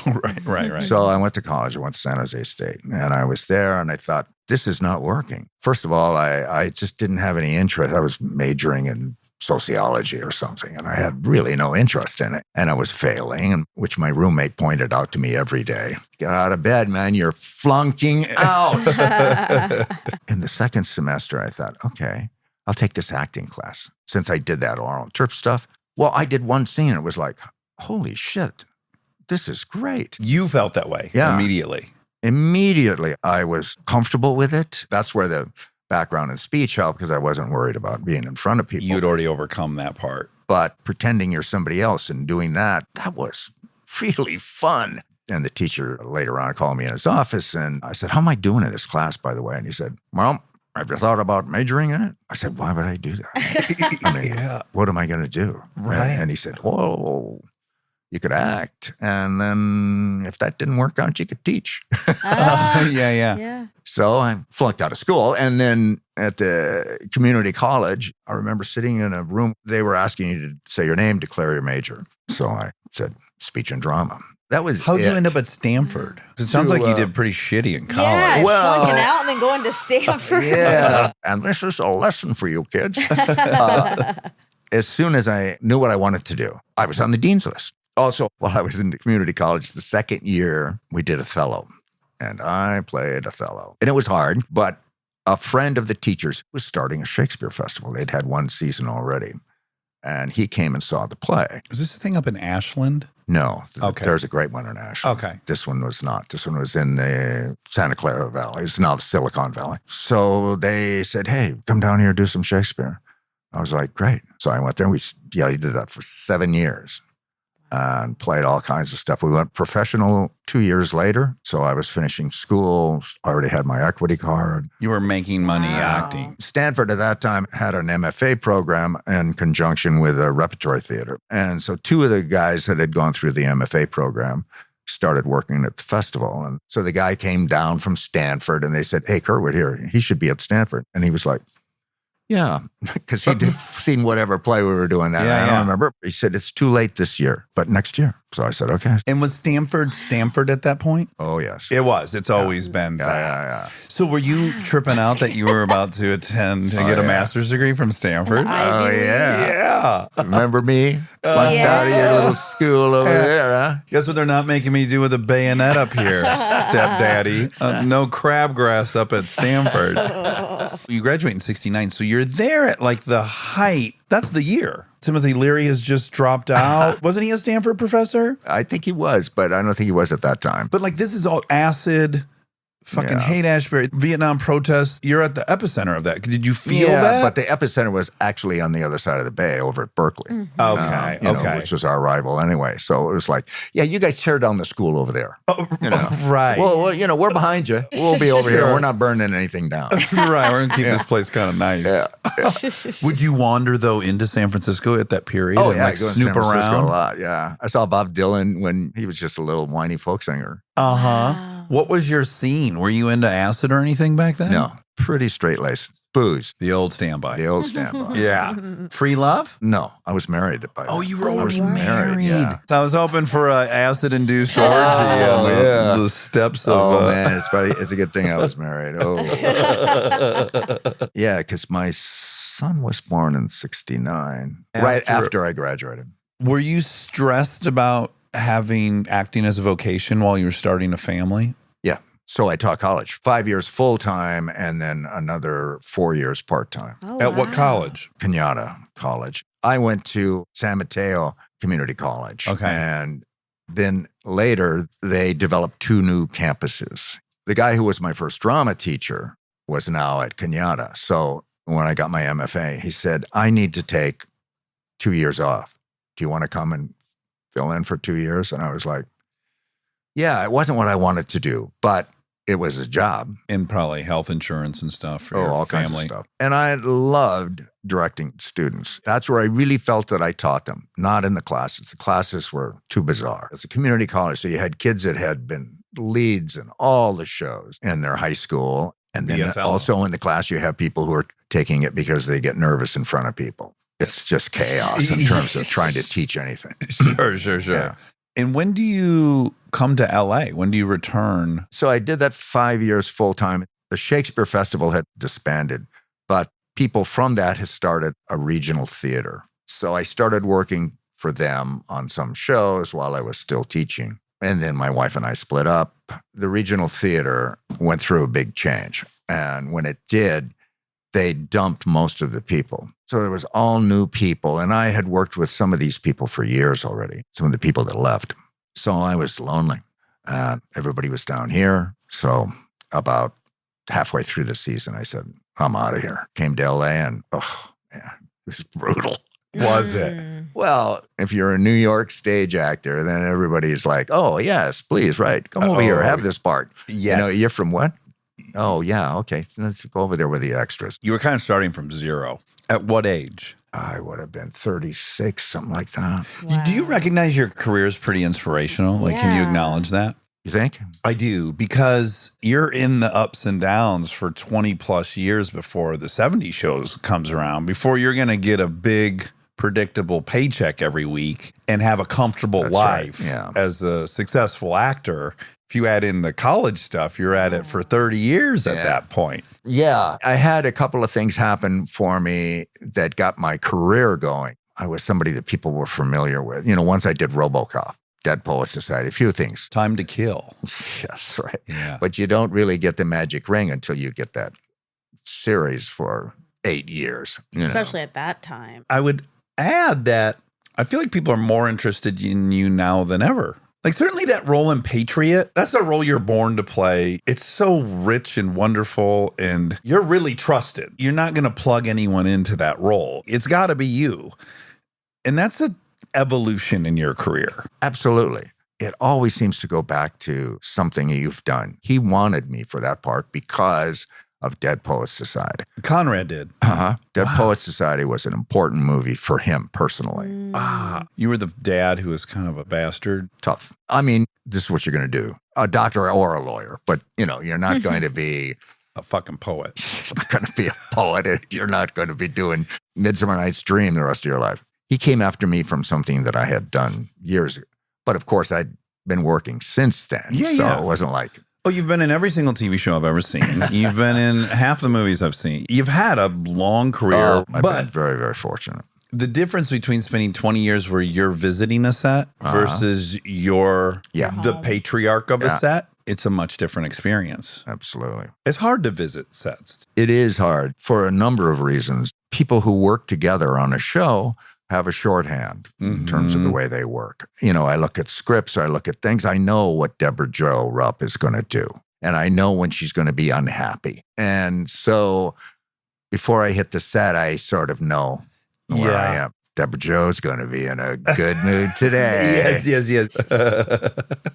Right. So I went to college. I went to San Jose State, and I was there, and I thought, this is not working. First of all, I just didn't have any interest. I was majoring in sociology or something, and I had really no interest in it. And I was failing, which my roommate pointed out to me every day. Get out of bed, man. You're flunking out. In the second semester, I thought, okay, I'll take this acting class. Since I did that oral interp stuff, well, I did one scene, and it was like, holy shit, this is great. You felt that way immediately. Immediately, I was comfortable with it. That's where the background in speech helped because I wasn't worried about being in front of people. You'd already overcome that part. But pretending you're somebody else and doing that was really fun. And the teacher later on called me in his office, and I said, how am I doing in this class, by the way? And he said, well, have you thought about majoring in it? I said, why would I do that? I mean, what am I going to do? Right. And he said, well, you could act. And then if that didn't work out, you could teach. Yeah. So I flunked out of school. And then at the community college, I remember sitting in a room. They were asking you to say your name, declare your major. So I said speech and drama. That was How'd you it. end up at Stanford? 'Cause it sounds like you did pretty shitty in college. Yeah, Well- flunking out and then going to Stanford. Yeah. And this is a lesson for you kids. As soon as I knew what I wanted to do, I was on the dean's list. Also, while I was in community college, the second year, we did Othello. And I played Othello. And it was hard, but a friend of the teachers was starting a Shakespeare festival. They'd had one season already. And he came and saw the play. Is this thing up in Ashland? No, Okay. there's a great one in Ashland. Okay. This one was not. This one was in the Santa Clara Valley. It's now the Silicon Valley. So they said, hey, come down here, do some Shakespeare. I was like, great. So I went there. We did that for 7 years and played all kinds of stuff. We went professional 2 years later. So I was finishing school, already had my equity card. You were making money Wow. acting. Stanford at that time had an MFA program in conjunction with a repertory theater. And so two of the guys that had gone through the MFA program started working at the festival. And so the guy came down from Stanford and they said, hey, Kurtwood here, he should be at Stanford. And he was like, yeah, because he'd seen whatever play we were doing that. Yeah, I yeah. don't remember. He said, it's too late this year, but next year. So I said, okay. And was Stanford at that point? Oh, yes. It was. It's always been Yeah, that. yeah. So were you tripping out that you were about to attend to get a yeah. master's degree from Stanford? Oh, yeah. Yeah. Remember me? Flunked Yeah. out of your little school over there, huh? Guess what they're not making me do with a bayonet up here, stepdaddy? No crabgrass up at Stanford. You graduate in 69, so you're there at like the height. That's the year. Timothy Leary has just dropped out. Wasn't he a Stanford professor? I think he was, but I don't think he was at that time. But like this is all acid, fucking Yeah. Haight-Ashbury, Vietnam protests. You're at the epicenter of that. Did you feel that? but the epicenter was actually on the other side of the bay over at Berkeley. Okay, you know, okay. which was our rival anyway. So it was like, yeah, you guys tear down the school over there. You know. Right. Well, you know, we're behind you. We'll be over here. We're not burning anything down. Right. We're going to keep this place kind of nice. Yeah. Would you wander, though, into San Francisco at that period and I like go to snoop San Francisco around? a lot. Yeah. I saw Bob Dylan when he was just a little whiny folk singer. Uh-huh. Wow. What was your scene? Were you into acid or anything back then? No, pretty straight laced. Booze. The old standby. The old standby. Yeah. Free love? No, I was married by then. Oh, you were I was already married. Yeah. I was hoping for an acid-induced orgy Oh, on yeah. the steps of... Oh man, it's a good thing I was married. Oh, yeah, because my son was born in '69, right after I graduated. Were you stressed about having acting as a vocation while you were starting a family? Yeah, so I taught college 5 years full time, and then another 4 years part time. Oh, At what wow. college? Kenyatta College. I went to San Mateo Community College, Okay. and then later they developed two new campuses. The guy who was my first drama teacher was now at Kenyatta. So when I got my MFA, he said, I need to take 2 years off. Do you want to come and fill in for 2 years? And I was like, yeah, it wasn't what I wanted to do, but it was a job. And probably health insurance and stuff for your All family. kinds of stuff. And I loved directing students. That's where I really felt that I taught them, not in the classes. The classes were too bizarre. It's a community college, so you had kids that had been leads in all the shows in their high school. And then BFL. also in the class, you have people who are taking it because they get nervous in front of people. It's just chaos in terms of trying to teach anything. Sure. Yeah. And when do you come to LA? When do you return? So I did that 5 years full time. The Shakespeare Festival had disbanded, but people from that had started a regional theater. So I started working for them on some shows while I was still teaching. And then my wife and I split up. The regional theater went through a big change. And when it did, they dumped most of the people. So there was all new people. And I had worked with some of these people for years already, some of the people that left. So I was lonely. Everybody was down here. So about halfway through the season, I said, I'm out of here. Came to LA and, oh, man, it was brutal. was it? Well, if you're a New York stage actor, then everybody's like, oh, yes, please, right. Come over here, have this part. Yes. You're from what? Oh, yeah, okay. Let's go over there with the extras. You were kind of starting from zero. At what age? I would have been 36, something like that. Do you recognize your career is pretty inspirational? Like, can you Yeah. acknowledge that? You think? I do, because you're in the ups and downs for 20 plus years before the 70 shows comes around, before you're going to get a big, predictable paycheck every week and have a comfortable That's right, life yeah. as a successful actor. If you add in the college stuff, you're at it for 30 years at that point. Yeah. I had a couple of things happen for me that got my career going. I was somebody that people were familiar with. Once I did RoboCop, Dead Poets Society, a few things. Time to Kill. Yes, right. Yeah. But you don't really get the magic ring until you get that series for 8 years. Especially at that time. I would add that I feel like people are more interested in you now than ever. Like, certainly that role in Patriot, that's a role you're born to play. It's so rich and wonderful, and you're really trusted. You're not going to plug anyone into that role. It's got to be you. And that's an evolution in your career. Absolutely. It always seems to go back to something you've done. He wanted me for that part because of Dead Poets Society. Conrad did. Dead Poets Society was an important movie for him personally. You were the dad who was kind of a bastard. Tough. I mean, this is what you're going to do. A doctor or a lawyer, but you're not going to be A fucking poet. going to be a poet. You're not going to be doing Midsummer Night's Dream the rest of your life. He came after me from something that I had done years ago. But of course, I'd been working since then. So it wasn't like, Oh, you've been in every single TV show I've ever seen. You've been in half the movies I've seen. You've had a long career, I've but been very, very fortunate. the difference between spending 20 years where you're visiting a set versus you're the patriarch of a set, it's a much different experience. Absolutely. It's hard to visit sets. It is hard for a number of reasons. People who work together on a show have a shorthand in terms of the way they work. I look at scripts, or I look at things. I know what Deborah Jo Rupp is going to do. And I know when she's going to be unhappy. And so before I hit the set, I sort of know where I am. Deborah Jo's going to be in a good mood today. Yes.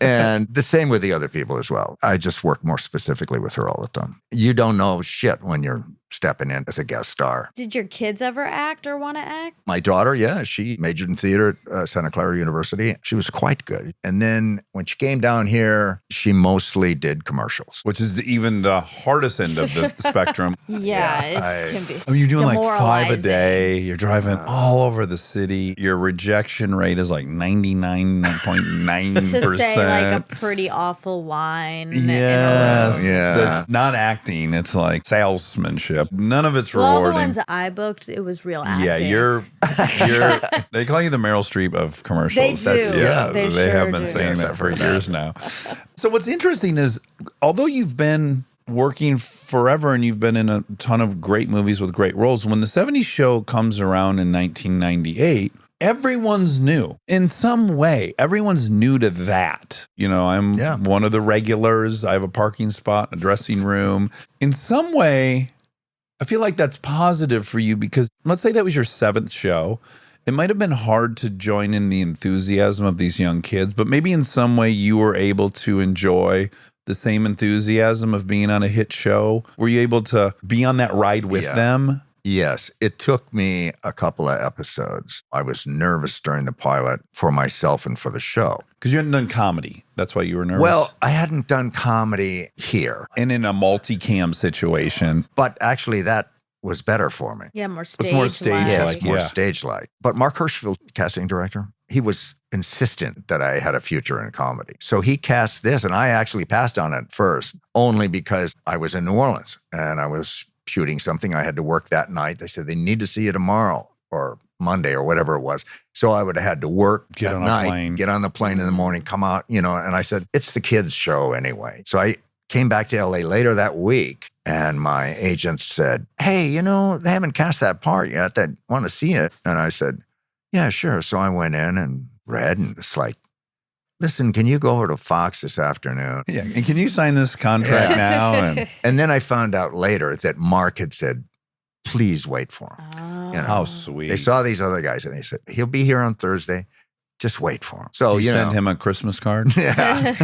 And the same with the other people as well. I just work more specifically with her all the time. You don't know shit when you're stepping in as a guest star. Did your kids ever act or want to act? My daughter, she majored in theater at Santa Clara University. She was quite good. And then when she came down here, she mostly did commercials. Which is even the hardest end of the spectrum. Yeah, it can be. I mean, you're doing like 5 a demoralizing. day. You're driving all over the city. Your rejection rate is like 99.9%. To say like a pretty awful line. Yes. Yeah. That's not acting. It's like salesmanship. None of it's Well, all the rewarding. ones I booked, it was real acting. Yeah, you're they call you the Meryl Streep of commercials. They do. They They have sure been do. saying Yes, that I've for heard years now. So what's interesting is, although you've been working forever and you've been in a ton of great movies with great roles, when the 70s show comes around in 1998, everyone's new in some way. Everyone's new to that. I'm one of the regulars. I have a parking spot, a dressing room. In some way, I feel like that's positive for you, because let's say that was your 7th show. It might have been hard to join in the enthusiasm of these young kids, but maybe in some way you were able to enjoy the same enthusiasm of being on a hit show. Were you able to be on that ride with them? Yes, it took me a couple of episodes. I was nervous during the pilot for myself and for the show. Because you hadn't done comedy. That's why you were nervous. Well, I hadn't done comedy here. And in a multicam situation. But actually, that was better for me. Yeah, more stage. It's more stage-like. Yes, more yeah. stage-like. But Mark Hirschfeld, casting director, he was insistent that I had a future in comedy. So he cast this, and I actually passed on it first, only because I was in New Orleans, and I was shooting something. I had to work that night. They said they need to see you tomorrow or Monday or whatever it was. So I would have had to work Get at on a night, plane. get on the plane in the morning, come out, and I said, it's the kids' show anyway. So I came back to LA later that week, and my agent said, hey, they haven't cast that part yet. They want to see it. And I said, yeah, sure. So I went in and read, and it's like, listen, can you go over to Fox this afternoon? Yeah. And can you sign this contract now? And And then I found out later that Mark had said, please wait for him. You know, How sweet. they saw these other guys and they said, he'll be here on Thursday. Just wait for him. So, Did you you send know. him a Christmas card? Yeah,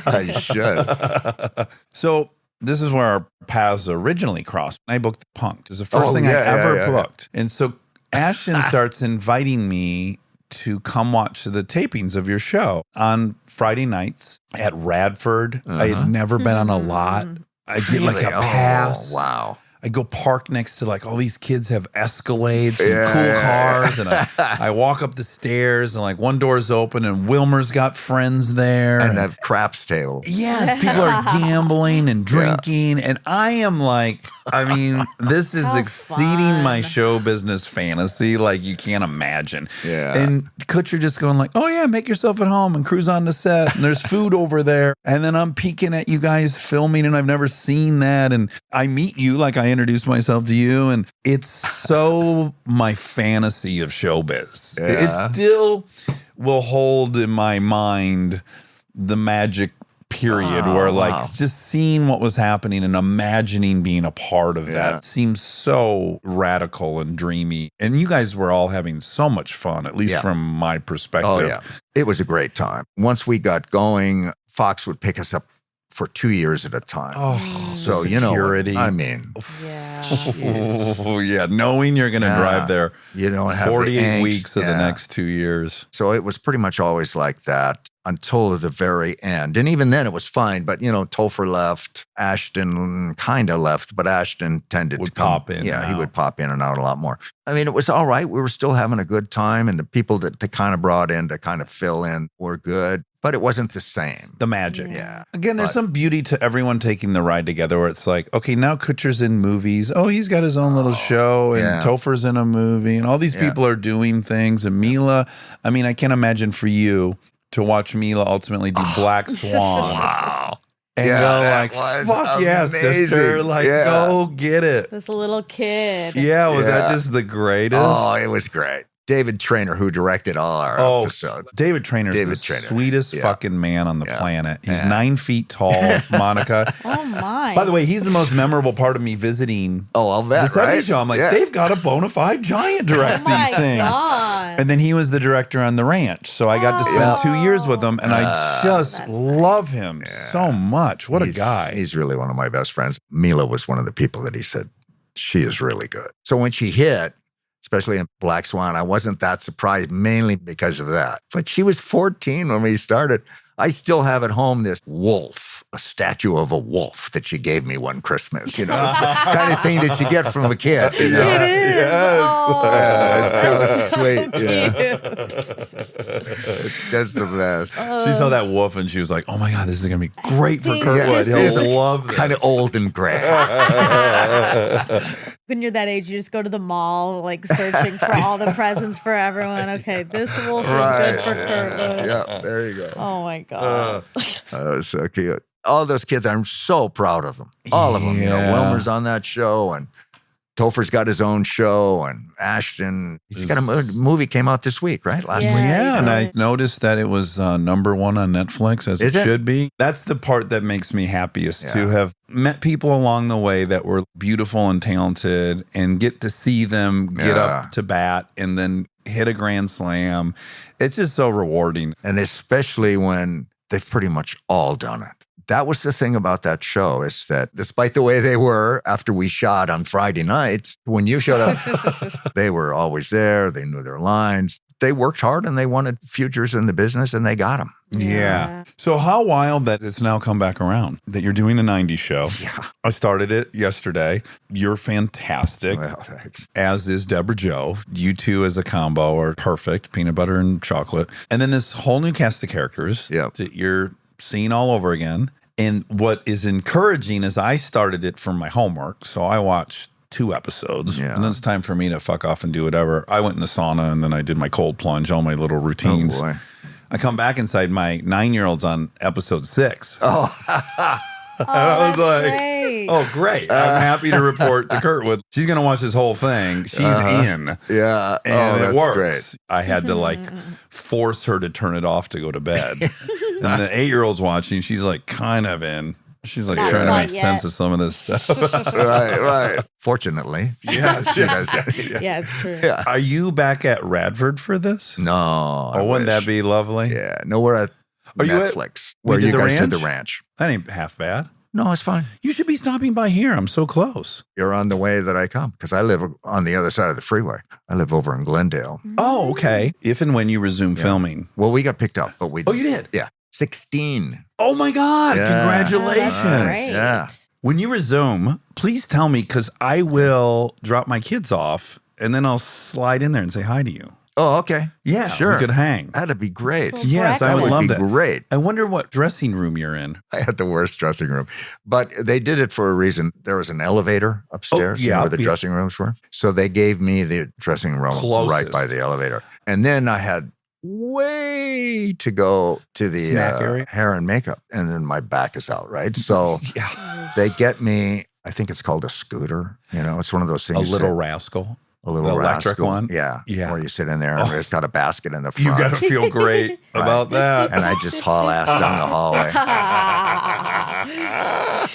I should. So this is where our paths originally crossed. I booked Punked. It was the first thing I ever booked. And so Ashton starts inviting me to come watch the tapings of your show on Friday nights at Radford. I had never been on a lot. I get like a pass. Oh, wow. I go park next to like all these kids have Escalades and cool cars. And I walk up the stairs and like one door's open and Wilmer's got friends there. And that craps table. Yes, people are gambling and drinking. And I am like, I mean, this is How exceeding my fun. show business fantasy like you can't imagine. Yeah. And Kutcher just going like, oh yeah, make yourself at home and cruise on the set. And there's food over there. And then I'm peeking at you guys filming and I've never seen that. And I meet you like I introduced myself to you. And it's so my fantasy of showbiz. Yeah. It still will hold in my mind the magic period where like just seeing what was happening and imagining being a part of that seems so radical and dreamy. And you guys were all having so much fun, at least from my perspective. Oh, yeah. It was a great time. Once we got going, Fox would pick us up for 2 years at a time. Oh, so, the you know, security. I mean, Oh, yeah. Knowing you're going to drive there you don't have 48 the angst. weeks of the next 2 years. So it was pretty much always like that until the very end. And even then it was fine. But, you know, Topher left, Ashton kind of left, but Ashton tended Would to come. pop in Yeah, and he out. would pop in and out a lot more. I mean, it was all right. We were still having a good time. And the people that they kind of brought in to kind of fill in were good. But it wasn't the same. The magic. Yeah. Again, there's But- some beauty to everyone taking the ride together where it's like, okay, now Kutcher's in movies. Oh, he's got his own little show and yeah. Topher's in a movie and all these people are doing things. And Mila, I mean, I can't imagine for you to watch Mila ultimately do Black Swan. Wow. And Yeah, go that like, was fuck yeah, sister. amazing. Like, Yeah. go get it. This little kid. Yeah, was that Yeah. just the greatest? Oh, it was great. David Traynor, who directed all our episodes. David Trainor's David the Traynor. sweetest Yeah. fucking man on the Yeah. planet. He's Yeah. 9 feet tall, Monica. Oh my. By the way, he's the most memorable part of me visiting Oh, I'll the bet, 70s right? show. I'm like, Yeah. they've got a bona fide giant directs oh my these things. God. And then he was the director on The Ranch. So I got to spend 2 years with him, and I just That's love him so much. What a He's- guy. He's really one of my best friends. Mila was one of the people that he said, she is really good. So when she hit, especially in Black Swan, I wasn't that surprised, mainly because of that. But she was 14 when we started. I still have at home this wolf, a statue of a wolf that she gave me one Christmas. You know, it's the kind of thing that you get from a kid. You know? It is. Yes. Oh, It's so sweet. Yeah. cute. It's just the best. She saw that wolf, and she was like, oh my God, this is going to be great for think Kurtwood. this He'll is love this. Kind of old and gray. When you're that age, you just go to the mall, like searching for all the presents for everyone. Okay, this wolf is good for Kurtwood. Yeah, there you go. Oh my God. That was so cute. All those kids, I'm so proud of them. All of them. You know, Yeah. Wilmer's on that show, and Topher's got his own show, and Ashton, he's got a movie came out this week, right? Last Yeah. week. Yeah, and you I know. noticed that it was #1 on Netflix, as Is it it? should be. That's the part that makes me happiest to Yeah. have met people along the way that were beautiful and talented and get to see them get Yeah. up to bat and then hit a grand slam. It's just so rewarding. And especially when they've pretty much all done it. That was the thing about that show, is that despite the way they were after we shot on Friday nights, when you showed up, they were always there. They knew their lines. They worked hard and they wanted futures in the business, and they got them. Yeah. So how wild that it's now come back around that you're doing the 90s show. Yeah. I started it yesterday. You're fantastic. Well, thanks. As is Deborah Joe. You two as a combo are perfect, peanut butter and chocolate. And then this whole new cast of characters Yep. that you're seeing all over again. And what is encouraging is I started it from my homework. So I watched 2 episodes. Yeah. And then it's time for me to fuck off and do whatever. I went in the sauna and then I did my cold plunge, all my little routines. Oh, boy. I come back inside, my 9-year-old's on episode 6. Oh, I was like, Great. oh, great. I'm happy to report to Kurtwood. She's going to watch this whole thing. She's in. yeah. And Oh, it that's works. great. I had to like force her to turn it off to go to bed. And the 8-year-old's watching. She's like kind of in. She's like Not trying to quite make yet. sense of some of this stuff. Right. Fortunately. yes, She does. Yeah, it's true. Yeah. Are you back at Radford for this? No. I Wouldn't that wish. be lovely? Yeah. No, we're at Are you at- Netflix. we Where did you the guys did the ranch? ranch. That ain't half bad. No, it's fine. You should be stopping by here. I'm so close. You're on the way that I come because I live on the other side of the freeway. I live over in Glendale. Oh, okay. If and when you resume filming. Well, we got picked up, but we. Oh, you did? Yeah. 16. Oh my God. Yeah. Congratulations. Oh, that's great. Yeah. When you resume, please tell me because I will drop my kids off and then I'll slide in there and say hi to you. Oh, okay. Yeah, Sure. we could hang. That'd be great. Cool. Yes, I That would would love be that. great. I wonder what dressing room you're in. I had the worst dressing room, but they did it for a reason. There was an elevator upstairs, yeah, where the yeah. dressing rooms were. So they gave me the dressing room Closest. right by the elevator. And then I had way to go to the Snack area? hair and makeup. And then my back is out, right? So Yeah. they get me, I think it's called a scooter. You know, it's one of those A things. little that- rascal. a little the electric rascal. one? Yeah. Yeah. Where you sit in there and Oh. it's got a basket in the You front. got to feel great about that. And I just haul ass down the hallway.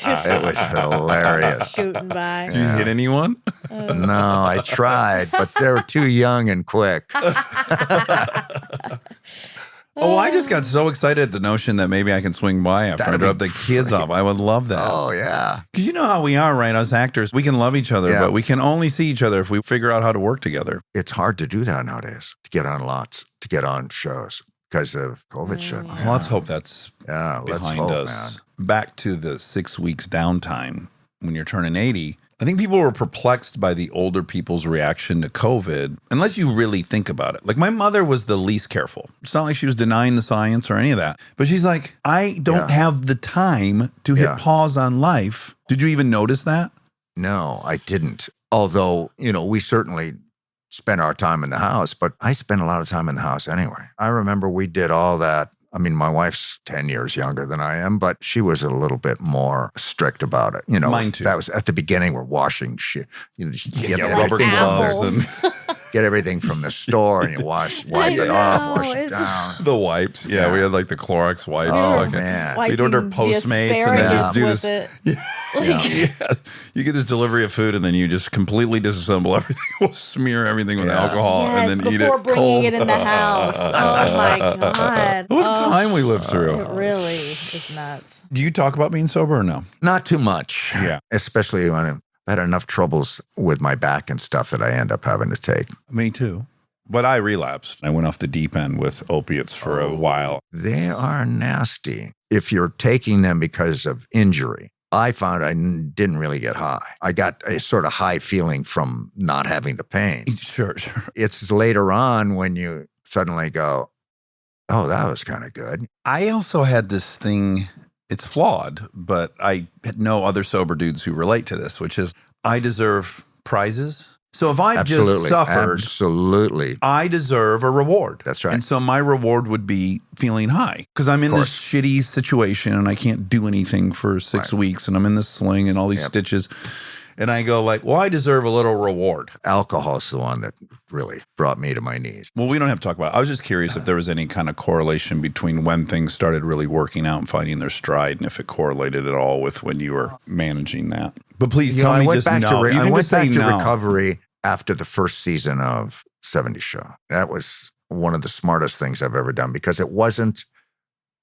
It was hilarious. Scooting by. Did you hit anyone? No, I tried, but they're too young and quick. Oh, I just got so excited at the notion that maybe I can swing by after I That'd drop be the kids off. I would love that. Oh, yeah. Because you know how we are, right? Us actors, we can love each other, Yeah. but we can only see each other if we figure out how to work together. It's hard to do that nowadays, to get on lots, to get on shows because of COVID shit. Well, let's hope that's Yeah, let's behind hope, us. man. Back to the 6 weeks downtime when you're turning 80. I think people were perplexed by the older people's reaction to COVID, unless you really think about it. Like my mother was the least careful. It's not like she was denying the science or any of that. But she's like, I don't Yeah. have the time to hit Yeah. pause on life. Did you even notice that? No, I didn't. Although, we certainly spent our time in the house, but I spent a lot of time in the house anyway. I remember we did all that. I mean, my wife's 10 years younger than I am, but she was a little bit more strict about it. Mine too. That was at the beginning. We're washing shit. Just get rubber everything gloves apples. get everything from the store and you wipe it off, wash it it's- down. The wipes. Yeah, we had like the Clorox wipes. Oh, Fucking- man. We'd order Wiping the Postmates and then just asparagus do with this. it. Yeah. You get this delivery of food and then you just completely disassemble everything. We'll smear everything with Yeah. alcohol Yes, and then eat before it bringing cold. it in the house. Oh my God. What a time we lived through. It really is nuts. Do you talk about being sober or no? Not too much. Yeah. Especially when I had enough troubles with my back and stuff that I end up having to take. Me too. But I relapsed. I went off the deep end with opiates for a while. They are nasty. If you're taking them because of injury, I found I didn't really get high. I got a sort of high feeling from not having the pain. Sure. It's later on when you suddenly go, oh, that was kind of good. I also had this thing, it's flawed, but I know other sober dudes who relate to this, which is I deserve prizes. So if I've just suffered, Absolutely. I deserve a reward. That's right. And so my reward would be feeling high because I'm in this shitty situation and I can't do anything for 6 Right. weeks and I'm in this sling and all these Yep. stitches. And I go like, well, I deserve a little reward. Alcohol's the one that really brought me to my knees. Well, we don't have to talk about it. I was just curious if there was any kind of correlation between when things started really working out and finding their stride and if it correlated at all with when you were managing that. But please tell I me went just back no. to You can I went just say back to no. recovery after the first season of 70 Show. That was one of the smartest things I've ever done because it wasn't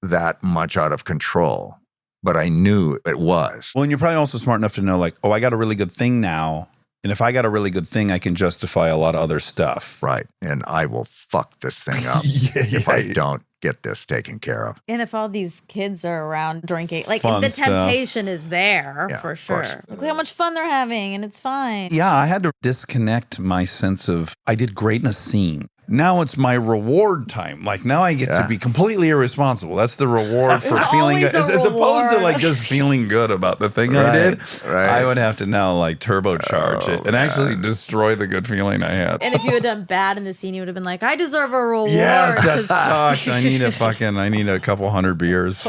that much out of control, but I knew it was. Well, and you're probably also smart enough to know like, oh, I got a really good thing now. And if I got a really good thing, I can justify a lot of other stuff. Right. And I will fuck this thing up if I don't get this taken care of. And if all these kids are around drinking, like Fun the stuff. temptation is there Yeah, for of sure. course. Look how much fun they're having and it's fine. Yeah, I had to disconnect my sense of I did great in a scene. Now it's my reward time. Like now I get to be completely irresponsible. That's the reward for There's feeling good. always a As opposed to reward. like just feeling good about the thing I did. right. I would have to now like turbocharge it and actually destroy the good feeling I had. And if you had done bad in the scene, you would have been like, I deserve a reward. Yes, that 'cause- sucks. I need a couple hundred beers.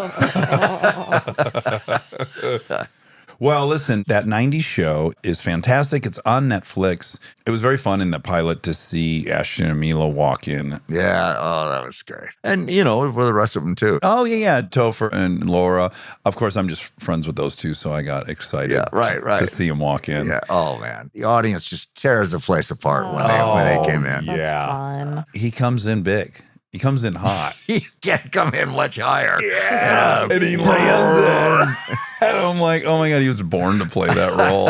Well, listen, that 90s show is fantastic. It's on Netflix. It was very fun in the pilot to see Ashton and Mila walk in. Yeah. Oh, that was great. And, for the rest of them, too. Oh, yeah. Topher and Laura. Of course, I'm just friends with those two, so I got excited to see them walk in. Yeah. Oh, man. The audience just tears the place apart when they came in. Yeah. Fun. He comes in big. He comes in hot. He can't come in much higher. Yeah. And he lands in. And I'm like, oh my God, he was born to play that role.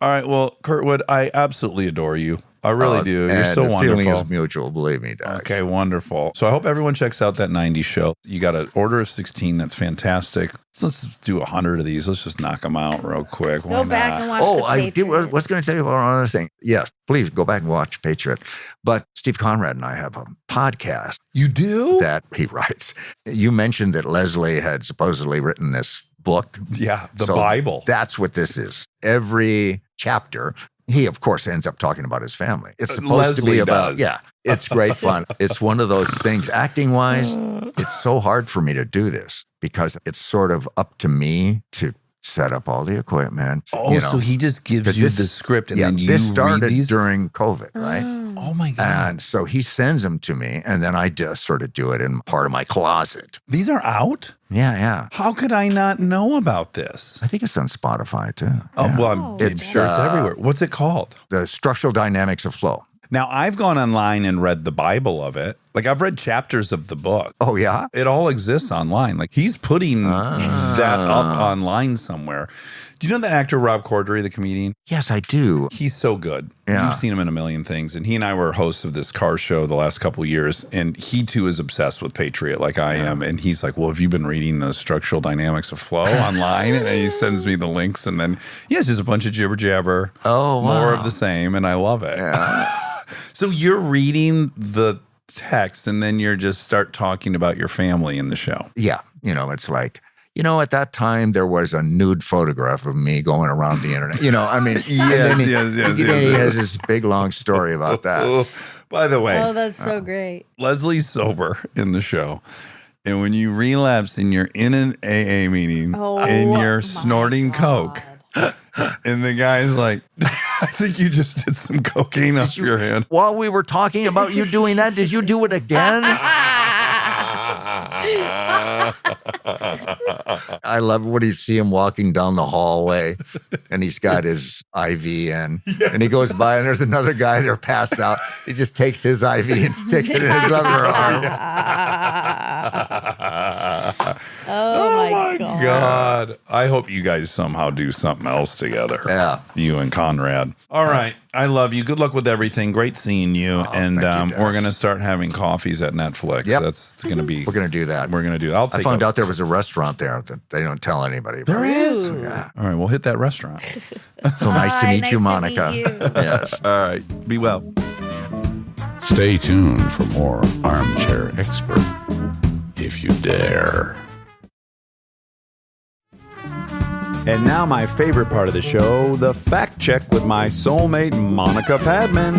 All right. Well, Kurtwood, I absolutely adore you. I really do. You're so the wonderful. feeling is mutual, believe me, Dax. Okay, wonderful. So I hope everyone checks out that 90s show. You got an order of 16. That's fantastic. Let's do 100 of these. Let's just knock them out real quick. Go back and watch the I Patriot. was going to tell you about another thing. Yes, please go back and watch Patriot. But Steve Conrad and I have a podcast You do? that he writes. You mentioned that Leslie had supposedly written this book. Yeah, the So Bible. That's what this is. Every chapter, he, of course, ends up talking about his family. It's supposed to be Leslie about, does. yeah, it's great fun. It's one of those things, acting wise, it's so hard for me to do this because it's sort of up to me to set up all the equipment. Oh, so he just gives 'Cause you this- the script and yeah, then you this read started these? during COVID, right? Oh my God. And so he sends them to me, and then I just sort of do it in part of my closet. These are out? Yeah. How could I not know about this? I think it's on Spotify too. Oh, Yeah. well, I'm It's, sure it's everywhere. What's it called? The structural dynamics of flow. Now, I've gone online and read the Bible of it. Like, I've read chapters of the book. Oh, yeah? It all exists online. Like, he's putting that up online somewhere. Do you know that actor Rob Corddry, the comedian? Yes, I do. He's so good. Yeah. You've seen him in a million things. And he and I were hosts of this car show the last couple of years. And he, too, is obsessed with Patriot like I am. And he's like, well, have you been reading the structural dynamics of flow online? And he sends me the links. And then, it's just a bunch of jibber jabber. Oh, More wow. of the same. And I love it. Yeah. So you're reading the text and then you're just start talking about your family in the show. Yeah. It's like, at that time there was a nude photograph of me going around the internet. I mean, he has this big, long story about that. By the way, Oh, that's so great. Leslie's sober in the show. And when you relapse and you're in an AA meeting and you're my snorting Coke, and the guy's like, I think you just did some cocaine off your hand. While we were talking about you doing that, did you do it again? I love when you see him walking down the hallway and he's got his IV in and he goes by and there's another guy there passed out. He just takes his IV and sticks it in his other arm. Oh my God. I hope you guys somehow do something else together. Yeah. You and Conrad. All right. I love you. Good luck with everything. Great seeing you. And thank you, we're Dax. going to start having coffees at Netflix. Yep. That's going to be. We're going to do that. We're going to do that. I found out there was a restaurant there that they don't tell anybody about. There is. Yeah. All right. We'll hit that restaurant. So nice to Hi, meet nice you, to Monica. meet you. Yes. All right. Be well. Stay tuned for more Armchair Expert, if you dare. And now my favorite part of the show, the fact check with my soulmate, Monica Padman.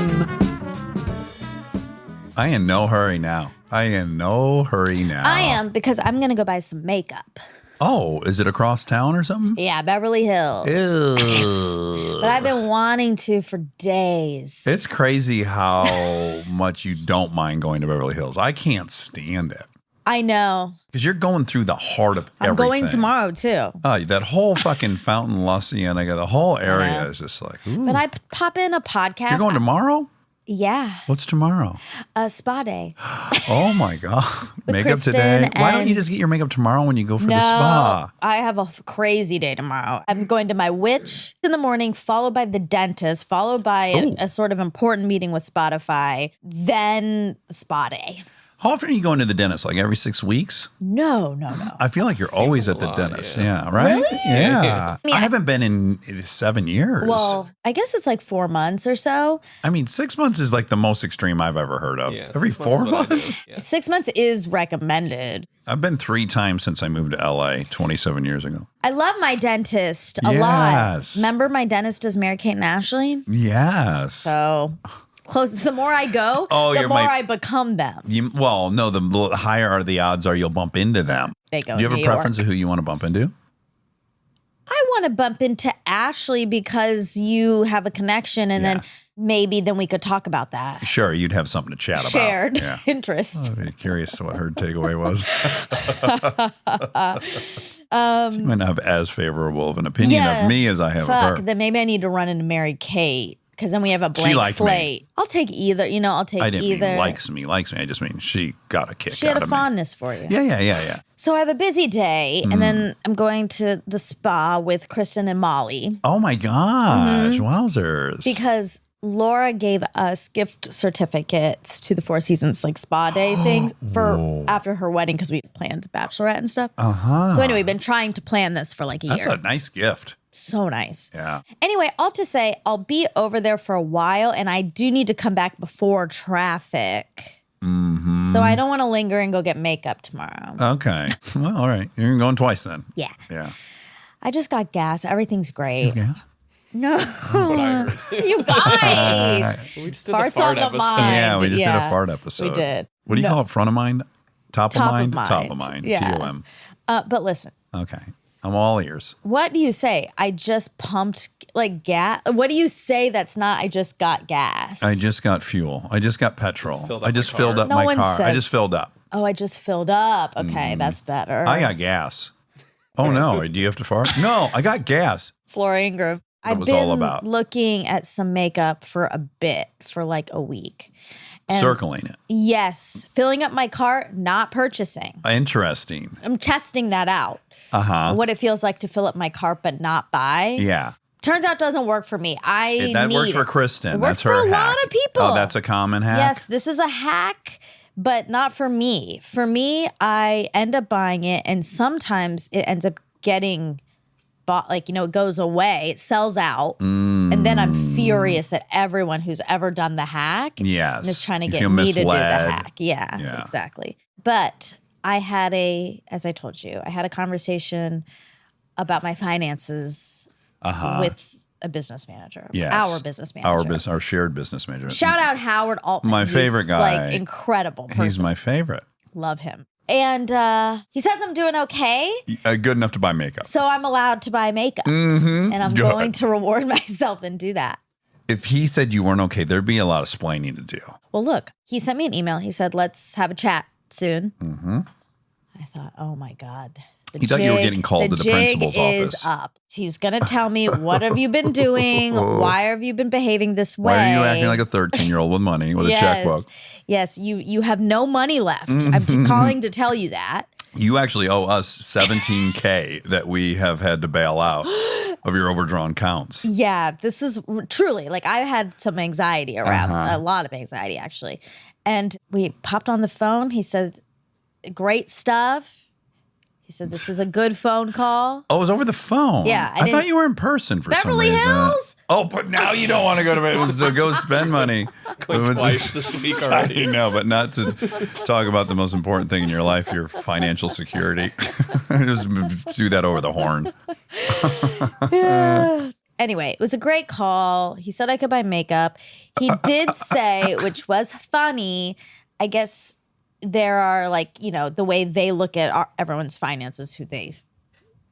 I in no hurry now. I am because I'm going to go buy some makeup. Oh, is it across town or something? Yeah, Beverly Hills. Ew. But I've been wanting to for days. It's crazy how much you don't mind going to Beverly Hills. I can't stand it. I know. Because you're going through the heart of I'm everything. going tomorrow too. Oh, that whole fucking Fountain La Cienega, the whole area know. is just like, ooh. But I pop in a podcast. You're going tomorrow? Yeah. What's tomorrow? A spa day. Oh my God. Makeup Kristen today. Why don't you and- just get your makeup tomorrow when you go for No, the spa? I have a crazy day tomorrow. I'm going to my witch in the morning, followed by the dentist, followed by Ooh. a sort of important meeting with Spotify, then spa day. How often are you going to the dentist? Like every 6 weeks? No. I feel like you're always at the dentist. Yeah, right? Really? Yeah. I mean, I haven't been in 7 years. Well, I guess it's like 4 months or so. I mean, 6 months is like the most extreme I've ever heard of. Yeah, Every 6 months 4 is what I do. months? Yeah. 6 months is recommended. I've been 3 times since I moved to LA 27 years ago. I love my dentist a lot. Yes. Remember my dentist is Mary Kate and Ashley? Yes. So close. The more I go, Oh, the you're more my- I become them. No, the higher are the odds are you'll bump into them. They go Do you have New a preference York. of who you want to bump into? I want to bump into Ashley because you have a connection, and then maybe then we could talk about that. Sure, you'd have something to chat about. Shared interest. I'd be curious what her takeaway was. She might not have as favorable of an opinion of me as I have of her. Then maybe I need to run into Mary Kate. Because then we have a blank slate. I'll take either. I'll take either. I didn't mean likes me. I just mean she got a kick out of me. She had a fondness for you. Yeah. So I have a busy day, and then I'm going to the spa with Kristen and Molly. Oh my gosh, wowzers. Because Laura gave us gift certificates to the Four Seasons spa day things for after her wedding because we planned the bachelorette and stuff. So anyway, we've been trying to plan this for a year. That's a nice gift. So nice. Yeah. Anyway, all to say, I'll be over there for a while, and I do need to come back before traffic. So I don't want to linger and go get makeup tomorrow. Okay. Well, all right. You're going twice then. Yeah. Yeah. I just got gas. Everything's great. You have gas? No. That's what I heard. You guys. We just did Farts the fart on the episode. mind. Yeah, we just did a fart episode. We did. What do you call it? Front of mind? Top of mind? mind. Top of mind. Yeah. TOM. But listen. Okay. I'm all ears. What do you say? I just pumped gas. What do you say that's not I just got gas? I just got fuel. I just got petrol. I just filled up No my one car. I says- just filled up. Oh, I just filled up. Okay, that's better. I got gas. Oh no, do you have to fart? No, I got gas. It's Laura Ingram. What I've was been all about. looking at some makeup for a bit, for like a week. And Circling it. yes, filling up my cart, not purchasing. Interesting. I'm testing that out. Uh-huh. What it feels like to fill up my cart but not buy. Yeah. Turns out it doesn't work for me. That works for Kristen. It works That's her for a hack. lot of people. Oh, that's a common hack? Yes, this is a hack, but not for me. For me, I end up buying it, and sometimes it ends up getting bought, it goes away. It sells out. And then I'm furious at everyone who's ever done the hack. Yes. And is trying to You get feel me to do the misled. hack. Yeah, exactly. But as I told you, I had a conversation about my finances with a business manager. Yes. Our business manager. Our shared business manager. Shout out Howard Altman. My He's, favorite guy. Incredible person. He's my favorite. Love him. And he says I'm doing okay. Good enough to buy makeup. So I'm allowed to buy makeup. And I'm Good. going to reward myself and do that. If he said you weren't okay, there'd be a lot of splaining to do. Well, look, he sent me an email. He said, let's have a chat soon. I thought, oh my God. He thought you were getting called to the principal's office. Is up. He's going to tell me, what have you been doing? Why have you been behaving this way? Why are you acting like a 13-year-old with money, with a checkbook? Yes, you have no money left. I'm calling to tell you that. You actually owe us $17K that we have had to bail out of your overdrawn counts. Yeah, this is truly, I had some anxiety around, a lot of anxiety actually. And we popped on the phone. He said, great stuff. He said, this is a good phone call. Oh, it was over the phone. Yeah, I thought you were in person for Beverly some reason. Hills? Oh, but now you don't want to go to it. It was to go spend money. Going twice this week already. I know, but not to talk about the most important thing in your life, your financial security. Just do that over the horn. Anyway, it was a great call. He said I could buy makeup. He did say, which was funny, I guess there are the way they look at everyone's finances, who they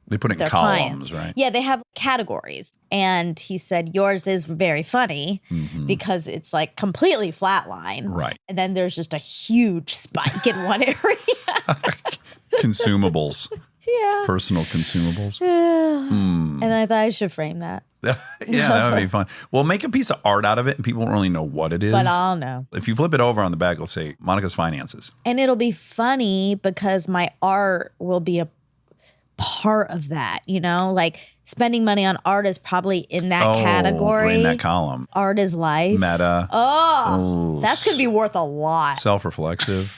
put it in their columns, clients. right? Yeah, they have categories. And he said, yours is very funny because it's completely flatline. Right. And then there's just a huge spike in one area. Consumables. Yeah. Personal consumables. And I thought I should frame that. Yeah, that would be fun. Well, make a piece of art out of it and people won't really know what it is. But I'll know. If you flip it over on the back, it'll say Monica's Finances. And it'll be funny because my art will be a part of that, spending money on art is probably in that category. In that column. Art is life. Meta. Oh, that's going to be worth a lot. Self-reflexive.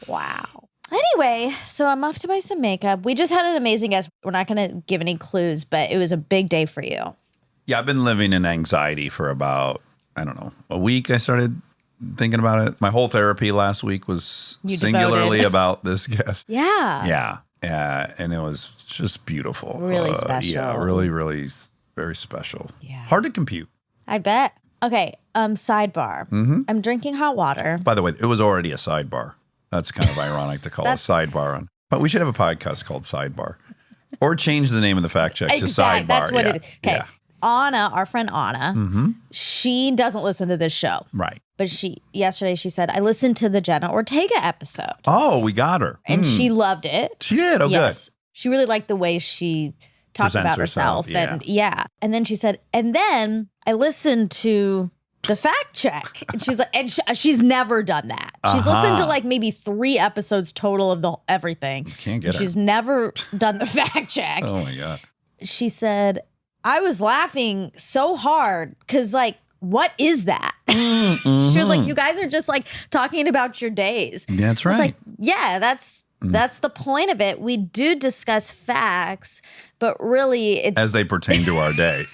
Wow. Anyway, so I'm off to buy some makeup. We just had an amazing guest. We're not going to give any clues, but it was a big day for you. Yeah, I've been living in anxiety for about, a week. I started thinking about it. My whole therapy last week was singularly about this guest. Yeah. Yeah, and it was just beautiful. Really special. Yeah, really, really very special. Yeah. Hard to compute. I bet. Okay, sidebar. I'm drinking hot water. By the way, it was already a sidebar. That's kind of ironic to call a sidebar on. But we should have a podcast called Sidebar. Or change the name of the fact check to sidebar. That's what yeah. it is. Okay. Yeah. Anna, our friend Anna, she doesn't listen to this show. Right. But yesterday she said, I listened to the Jenna Ortega episode. Oh, we got her. And she loved it. She did? Oh, Yes. She really liked the way she talked Presents about herself, herself. And then she said, and then I listened to the fact check. And she's like, she's never done that. She's listened to like maybe 3 episodes total of the everything. Can't get her. She's never done the fact check. Oh, my God. She said, I was laughing so hard because, like, what is that? She was like, you guys are just like talking about your days. That's I right. was like, yeah, that's the point of it. We do discuss facts, but really it's As they pertain to our day.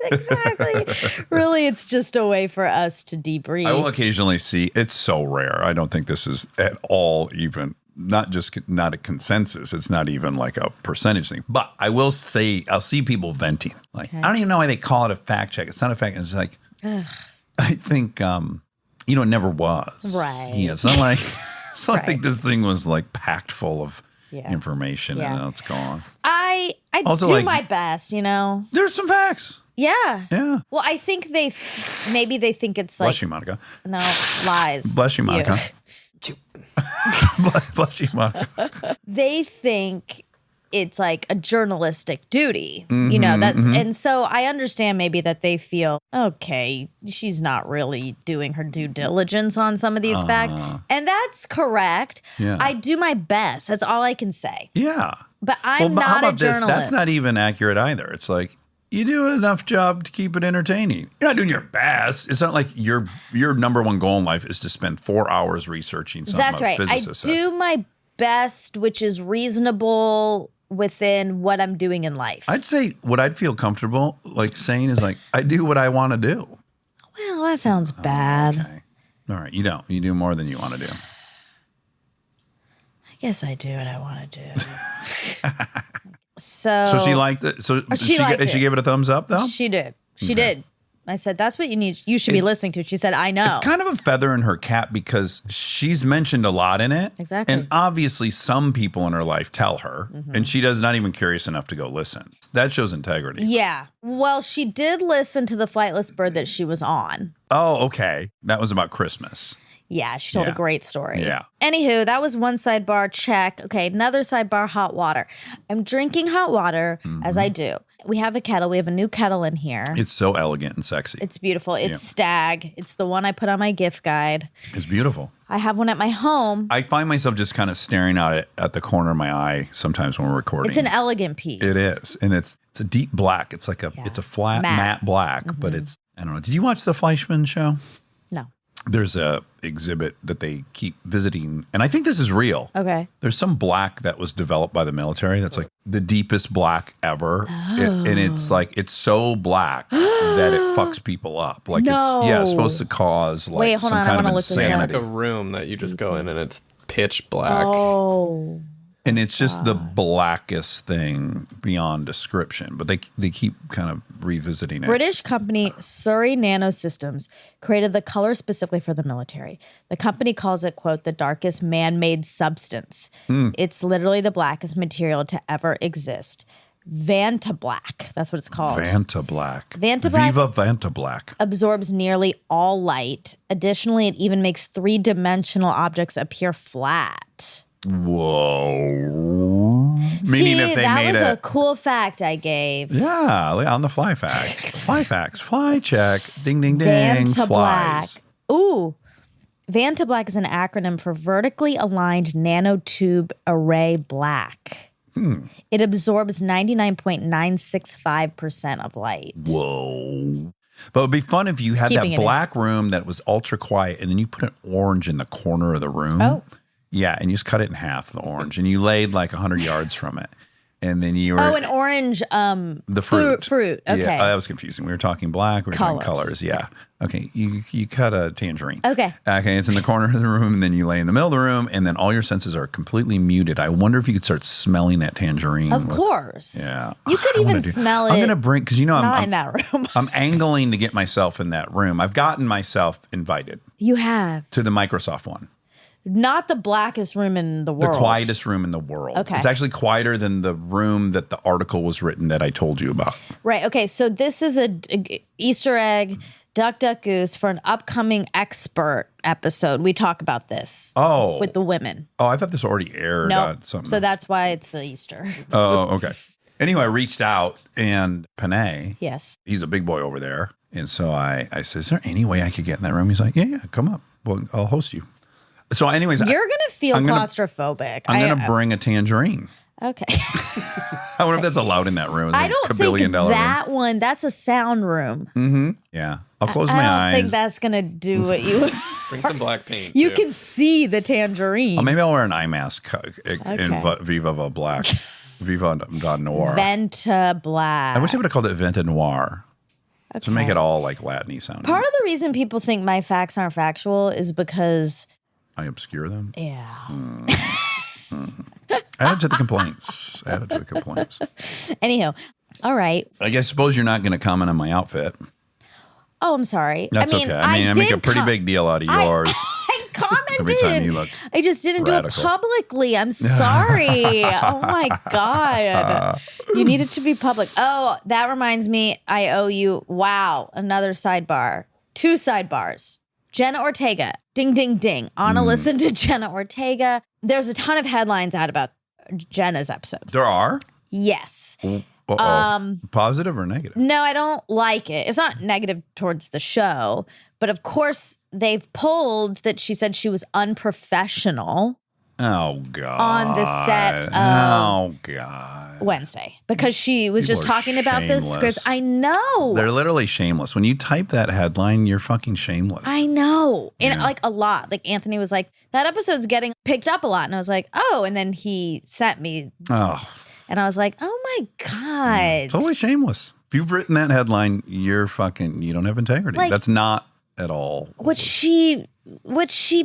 exactly. Really, it's just a way for us to debrief. I will occasionally see, it's so rare. I don't think this is at all even, not a consensus. It's not even like a percentage thing. But I will say, I'll see people venting. Like, I don't even know why they call it a fact check. It's not a fact. It's like, I think, it never was. Right. Yeah, it's not like, it's not like this thing was like packed full of Yeah. information and now it's gone. I Also, do like- my best, There's some facts. Yeah. Yeah. Well, I think maybe they think it's like Bless you, Monica. no lies. Bless you, It's Monica. Bless you, Monica. They think it's like a journalistic duty. Mm-hmm, And so I understand maybe that they feel, okay, she's not really doing her due diligence on some of these facts. And that's correct. Yeah. I do my best. That's all I can say. Yeah. But I'm but how not a about this? journalist. That's not even accurate either. It's like you do enough job to keep it entertaining. You're not doing your best. It's not like your number one goal in life is to spend 4 hours researching something. That's right. I Physicists do my best, which is reasonable within what I'm doing in life. I'd say what I'd feel comfortable like saying is like I do what I want to do. Well, that sounds bad. Okay. All right. You don't. You do more than you want to do. I guess I do what I want to do. So So she liked it. So she liked she it. gave it a thumbs up though. She did. She did. I said, that's what you need. You should be listening to. She said, I know. It's kind of a feather in her cap because she's mentioned a lot in it. Exactly. And obviously some people in her life tell her and she does not even curious enough to go listen. That shows integrity. Yeah. Well, she did listen to the flightless bird that she was on. Oh, okay. That was about Christmas. Yeah, she told a Yeah. great story. Yeah. Anywho, that was one sidebar check. Okay, another sidebar, hot water. I'm drinking hot water as I do. We have a kettle. We have a new kettle in here. It's so elegant and sexy. It's beautiful. It's Yeah. Stag. It's the one I put on my gift guide. It's beautiful. I have one at my home. I find myself just kind of staring at the corner of my eye sometimes when we're recording. It's an elegant piece. It is. And it's a deep black. It's like it's a flat matte black, but it's, I don't know. Did you watch the Fleischman show? No. There's a exhibit that they keep visiting, and I think this is real. Okay. There's some black that was developed by the military that's like the deepest black ever. And it's like, it's so black that it fucks people up. Like it's supposed to cause like Wait, hold some on, I kind of wanna look this up. It's insanity. like a room that you just go in and it's pitch black. Oh. And it's just the blackest thing beyond description. But they keep kind of revisiting it. British company Surrey Nanosystems created the color specifically for the military. The company calls it, quote, the darkest man-made substance. It's literally the blackest material to ever exist. Vanta Black, that's what it's called. Vanta Black. Vanta Black- Viva Vanta Black. Absorbs nearly all light. Additionally, it even makes three-dimensional objects appear flat. Whoa. Meaning if they that made was it. a cool fact I gave. Yeah, on the fly fact. Fly facts. Fly check. Ding, ding, ding. Vanta Flies. Black. Ooh. Vanta Black is an acronym for vertically aligned nanotube array black. It absorbs 99.965% of light. Whoa. But it would be fun if you had Keeping that it in. black room that was ultra quiet and then you put an orange in the corner of the room. Oh. Yeah, and you just cut it in half, the orange, and you laid like 100 yards from it. And then you were Oh, an orange the fruit. Fruit. Okay. Yeah, that was confusing. We were talking black, we were talking Colors. colors. Yeah. Okay, you cut a tangerine. Okay. Okay, it's in the corner of the room, and then you lay in the middle of the room, and then all your senses are completely muted. I wonder if you could start smelling that tangerine. Of course. Yeah. You could I wanna even smell it. I'm going to bring, because not I'm in that room. I'm angling to get myself in that room. I've gotten myself invited You have. to the Microsoft one. Not the blackest room in the The world. quietest room in the world. Okay. It's actually quieter than the room that the article was written that I told you about. Right. Okay. So this is a Easter egg, Duck Duck Goose for an upcoming expert episode. We talk about this. Oh. With the women. Oh, I thought this already aired No. on something. So that's why it's Easter. Oh, okay. Anyway, I reached out and Panay, Yes. he's a big boy over there. And so I said, is there any way I could get in that room? He's like, yeah, come up. Well, I'll host you. So anyways, You're going to feel I'm gonna- claustrophobic. I'm going to bring a tangerine. Okay. I wonder if that's allowed in that room. It's I like don't a $1 billion think that one, that's a sound room. room. Yeah. I'll close my I don't eyes. think that's going to do what you... Bring some black paint. You too. can see the tangerine. Oh, maybe I'll wear an eye mask in Okay. Viva Va Black. Viva da Noir. Venta Black. I wish they would have called it Venta Noir. To make it all like Latin-y sounding. Part of the reason people think my facts aren't factual is because, I obscure them. yeah. Add it to the complaints. Add it to the complaints. Anyhow, all right. I suppose you're not going to comment on my outfit. Oh, I'm sorry. That's I mean, okay. I make did a pretty big deal out of yours. I commented. Every time you look I just didn't do radical. it publicly. I'm sorry. Oh my God. You need it to be public. Oh, that reminds me. I owe you. Wow. Another sidebar. 2 sidebars. Jenna Ortega. Ding, ding, ding. Anna listened to Jenna Ortega. There's a ton of headlines out about Jenna's episode. There are? Yes. Uh-oh. Positive or negative? No, I don't like it. It's not negative towards the show, but of course they've pulled that she said she was unprofessional Oh, God. on the set of Oh, God. Wednesday because she was People just are talking about the shameless. scripts. I know. They're literally shameless. When you type that headline, you're fucking shameless. I know. And Yeah. like a lot. Like Anthony was like, that episode's getting picked up a lot. And I was like, oh. And then he sent me Oh, and I was like, oh my God. totally shameless. If you've written that headline, you don't have integrity. Like- That's not at all. What she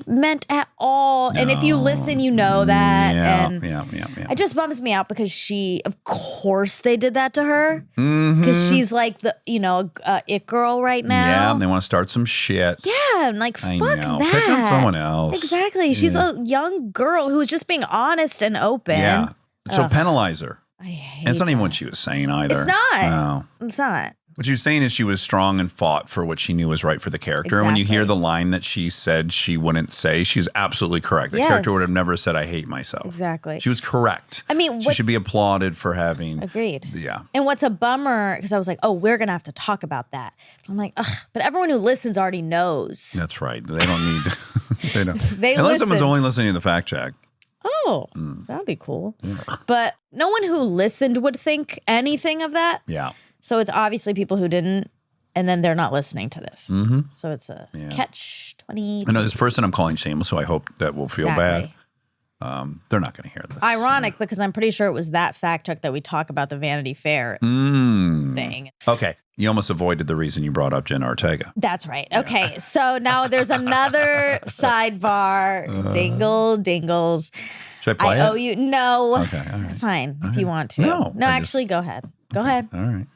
meant at all. And if you listen, you know that. Yeah, and yeah. it just bums me out because of course they did that to her. Mm-hmm. Because she's like the, it girl right now. Yeah, and they want to start some shit. Yeah, and like, I fuck know. that. Pick on someone else. Exactly. She's a young girl who was just being honest and open. Yeah. So penalize her. I hate And it's not even that. what she was saying either. It's not. No. It's not. What she was saying is she was strong and fought for what she knew was right for the character. And when you hear Exactly. the line that she said she wouldn't say, she's absolutely correct. The Yes. character would have never said, I hate myself. Exactly. She was correct. I mean, she should be applauded for having. Agreed. Yeah. And what's a bummer, because I was like, oh, we're going to have to talk about that. I'm like, ugh, but everyone who listens already knows. That's right. They don't need. They don't. They Unless someone's listen. only listening to the fact check. Oh, that'd be cool. But no one who listened would think anything of that. Yeah. So it's obviously people who didn't, and then they're not listening to this. Mm-hmm. So it's a catch-22. I know this person I'm calling shameless, who I hope that will feel Exactly. bad. They're not going to hear this. Ironic because I'm pretty sure it was that fact check that we talk about the Vanity Fair thing. Okay. You almost avoided the reason you brought up Jenna Ortega. That's right. Okay. So now there's another sidebar. Dingle, dingles. Should I play I it? owe you. No. Okay. All right. Fine, if you want to. No, I just- actually, go ahead. Go ahead. All right.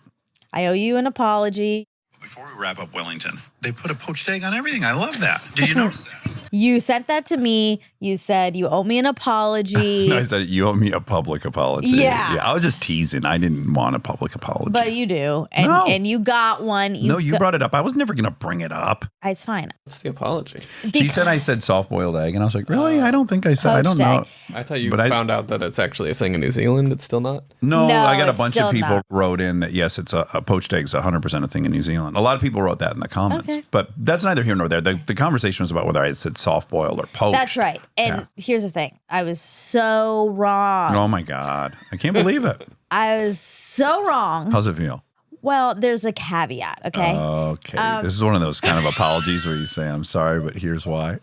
I owe you an apology. Before we wrap up Wellington, they put a poached egg on everything. I love that. Did you notice that? You sent that to me. You said you owe me an apology. I said, you owe me a public apology. Yeah. I was just teasing. I didn't want a public apology. But you do. And No. and you got one. No, you brought it up. I was never going to bring it up. It's fine. What's the apology? She said I said soft-boiled egg, and I was like, really? I don't think I said. I don't Poached know. egg. I thought you But I- found out that it's actually a thing in New Zealand. It's still not. No, No, I got a it's bunch of still people not. wrote in that, yes, it's a poached egg is 100% a thing in New Zealand. A lot of people wrote that in the comments. Okay. But that's neither here nor there. The conversation was about whether I said soft-boiled or poached. That's right. And here's the thing. I was so wrong. Oh, my God. I can't believe it. I was so wrong. How's it feel? Well, there's a caveat, okay? Okay. This is one of those kind of apologies where you say, I'm sorry, but here's why.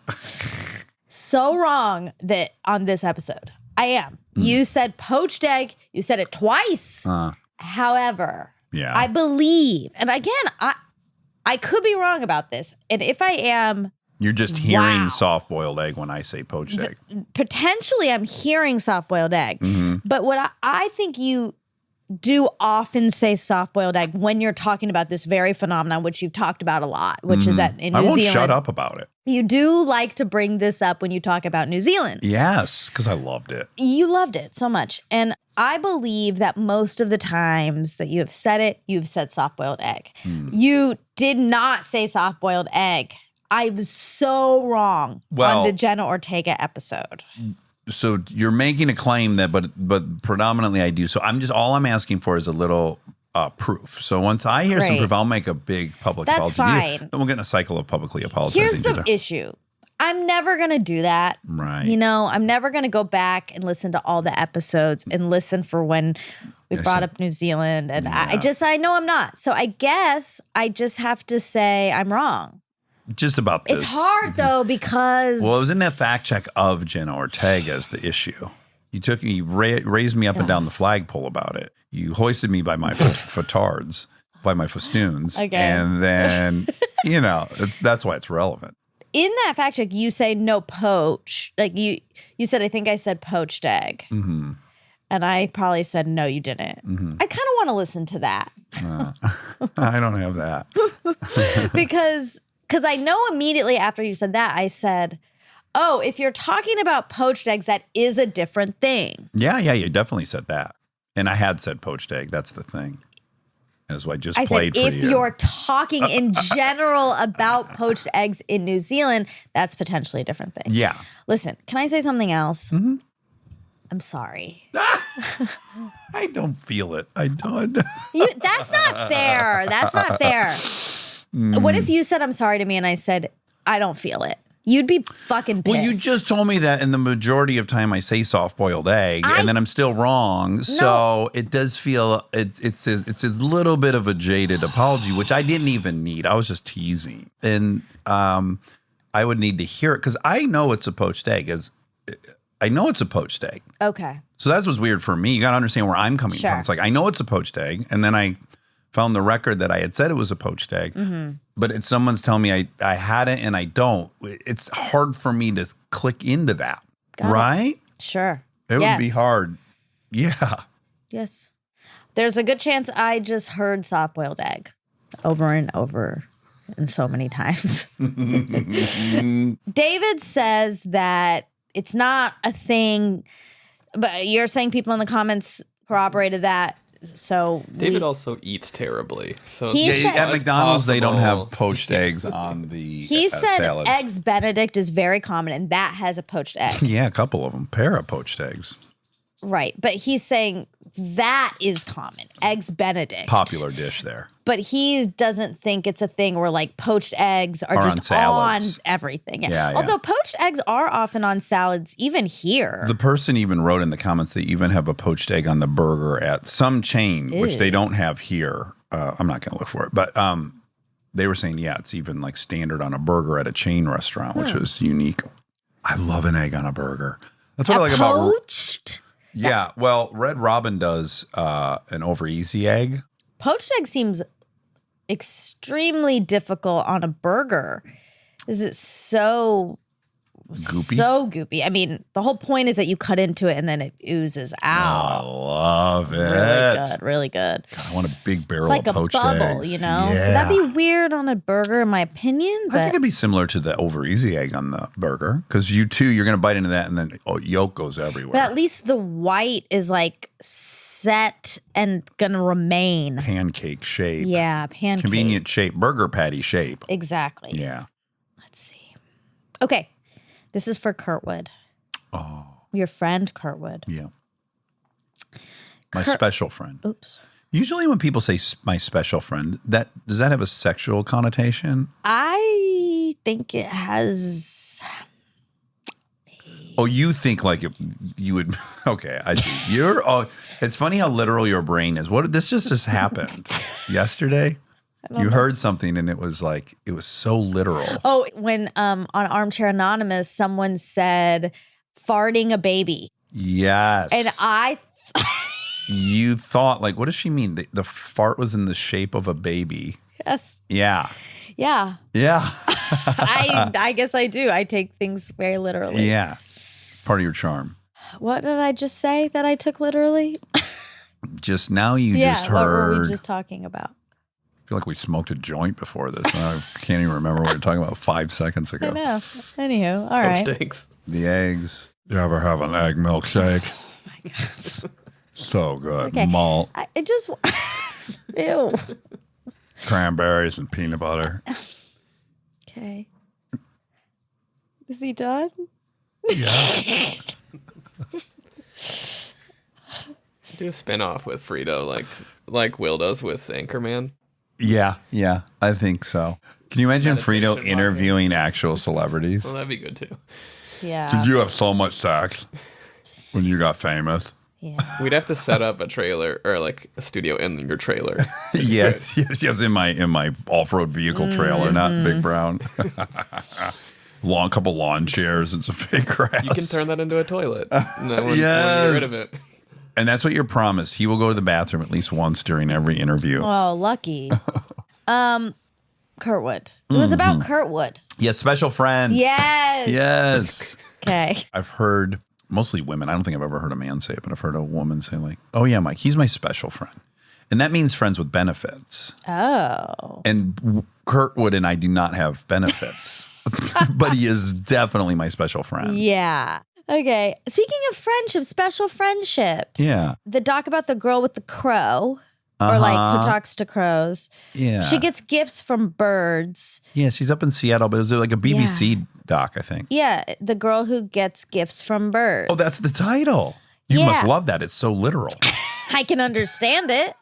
So wrong that on this episode. I am. You said poached egg. You said it twice. However, Yeah. I believe, and again, I could be wrong about this. And if I am, You're just hearing Wow. soft-boiled egg when I say poached egg. potentially I'm hearing soft boiled egg. Mm-hmm. But what I think you do often say soft-boiled egg when you're talking about this very phenomenon, which you've talked about a lot, which is that in New I won't Zealand. shut up about it. You do like to bring this up when you talk about New Zealand. Yes, because I loved it. You loved it so much. And I believe that most of the times that you have said it, you've said soft-boiled egg. You did not say soft-boiled egg. I was so wrong on the Jenna Ortega episode. So you're making a claim that, but predominantly I do. So all I'm asking for is a little proof. So once I hear some Great. proof, I'll make a big public That's apology to you. fine. Then we'll get in a cycle of publicly apologizing. Here's to the issue. I'm never going to do that. Right. You know, I'm never going to go back and listen to all the episodes and listen for when we brought up New Zealand. And I know I'm not. So I guess I just have to say I'm wrong. Just about this. It's hard though because Well, it was in that fact check of Jenna Ortega as the issue. You raised me up and down the flagpole about it. You hoisted me by my festoons. Okay. And then, that's why it's relevant. in that fact check, you say no poach. Like you said, I think I said poached egg. Mm-hmm. And I probably said, no, you didn't. Mm-hmm. I kind of want to listen to that. I don't have that. because I know immediately after you said that, I said, oh, if you're talking about poached eggs, that is a different thing. Yeah, you definitely said that. And I had said poached egg. That's the thing. That's why I just played said, for if you. you're talking in general about poached eggs in New Zealand, that's potentially a different thing. Yeah. Listen, can I say something else? Mm-hmm. I'm sorry. I don't feel it. I don't. That's not fair. That's not fair. What if you said I'm sorry to me and I said I don't feel it? You'd be fucking pissed. Well, you just told me that in the majority of time I say soft-boiled egg, and then I'm still wrong. So it does feel it's a little bit of a jaded apology, which I didn't even need. I was just teasing, and I would need to hear it because I know it's a poached egg. I know it's a poached egg. Okay. So that's what's weird for me. You got to understand where I'm coming Sure. from. It's like I know it's a poached egg, and then I found the record that I had said it was a poached egg, but it's someone's telling me I had it and I don't. It's hard for me to click into that, right? Sure. It would be hard. Yeah. Yes. There's a good chance I just heard soft-boiled egg over and over and so many times. David says that it's not a thing, but you're saying people in the comments corroborated that. So David also eats terribly. So He it's- said- At it's McDonald's, they don't possible. have poached eggs on the he said salads. eggs Benedict is very common, and that has a poached egg. Yeah, a couple of them. Pair of poached eggs. Right. But he's saying that is common. Eggs Benedict. Popular dish there. But he doesn't think it's a thing where like poached eggs are Or on just salads. on everything. Yeah. Although poached eggs are often on salads, even here. The person even wrote in the comments they even have a poached egg on the burger at some chain, which they don't have here. I'm not going to look for it. But they were saying, yeah, it's even like standard on a burger at a chain restaurant, which was unique. I love an egg on a burger. That's what I like about poached? Yeah, well, Red Robin does an over easy egg. Poached egg seems extremely difficult on a burger. Is it so Goopy? So goopy. I mean, the whole point is that you cut into it and then it oozes I out. love it. Really good, really good. I want a big barrel It's like of a poached bubble, eggs. you know? Yeah. So that'd be weird on a burger, in my opinion. I But think it'd be similar to the over easy egg on the burger because you're going to bite into that and then yolk goes everywhere. But at least the white is like set and gonna remain. Pancake shape. Yeah, pancake. Convenient shape. Burger patty shape. Exactly. Yeah. Let's see. Okay. This is for Kurtwood. Oh, Your friend Kurtwood. yeah. My special friend. Oops. Usually when people say my special friend, does that have a sexual connotation? I think it has. Oh, you think like you would? Okay, I see. It's funny how literal your brain is. This just happened yesterday. You heard something and it was so literal. Oh, when on Armchair Anonymous, someone said farting a baby. Yes. And you thought what does she mean? The fart was in the shape of a baby. Yes. Yeah. Yeah. Yeah. I guess I do. I take things very literally. Yeah. Part of your charm. What did I just say that I took literally? Just now you Yeah, just what were heard. we just talking about? I feel like we smoked a joint before this. I can't even remember what we were talking about 5 seconds ago. I know. Anywho, all Poached right. eggs. The eggs. You ever have an egg milkshake? Oh my gosh. So good. Okay. Malt, It just, ew. cranberries, and peanut butter. Okay. Is he done? Yeah. Do a spin-off with Frito, like Will does with Anchorman. Yeah, I think so. Can you imagine Meditation Frito podcast. interviewing actual celebrities? Well, that'd be good too. Yeah. Did you have so much sex when you got famous? Yeah. We'd have to set up a trailer or like a studio in your trailer. yes, in my off-road vehicle trailer, not Big Brown. Couple lawn chairs and some fake grass. You can turn that into a toilet. And then when you Yes. get rid of it. And that's what you're promised. He will go to the bathroom at least once during every interview. Oh, lucky. Kurtwood. It was about Kurtwood. Yes, special friend. Yes. Yes. Okay. I've heard mostly women. I don't think I've ever heard a man say it, but I've heard a woman say like, "Oh yeah, Mike, he's my special friend," and that means friends with benefits. Oh. And Kurtwood and I do not have benefits, but he is definitely my special friend. Yeah. Okay. Speaking of friendships, special friendships. Yeah. The doc about the girl with the crow, or like who talks to crows. Yeah. She gets gifts from birds. Yeah, she's up in Seattle, but it was like a BBC doc, I think. Yeah. The girl who gets gifts from birds. Oh, that's the title. You Yeah. must love that. It's so literal. I can understand it.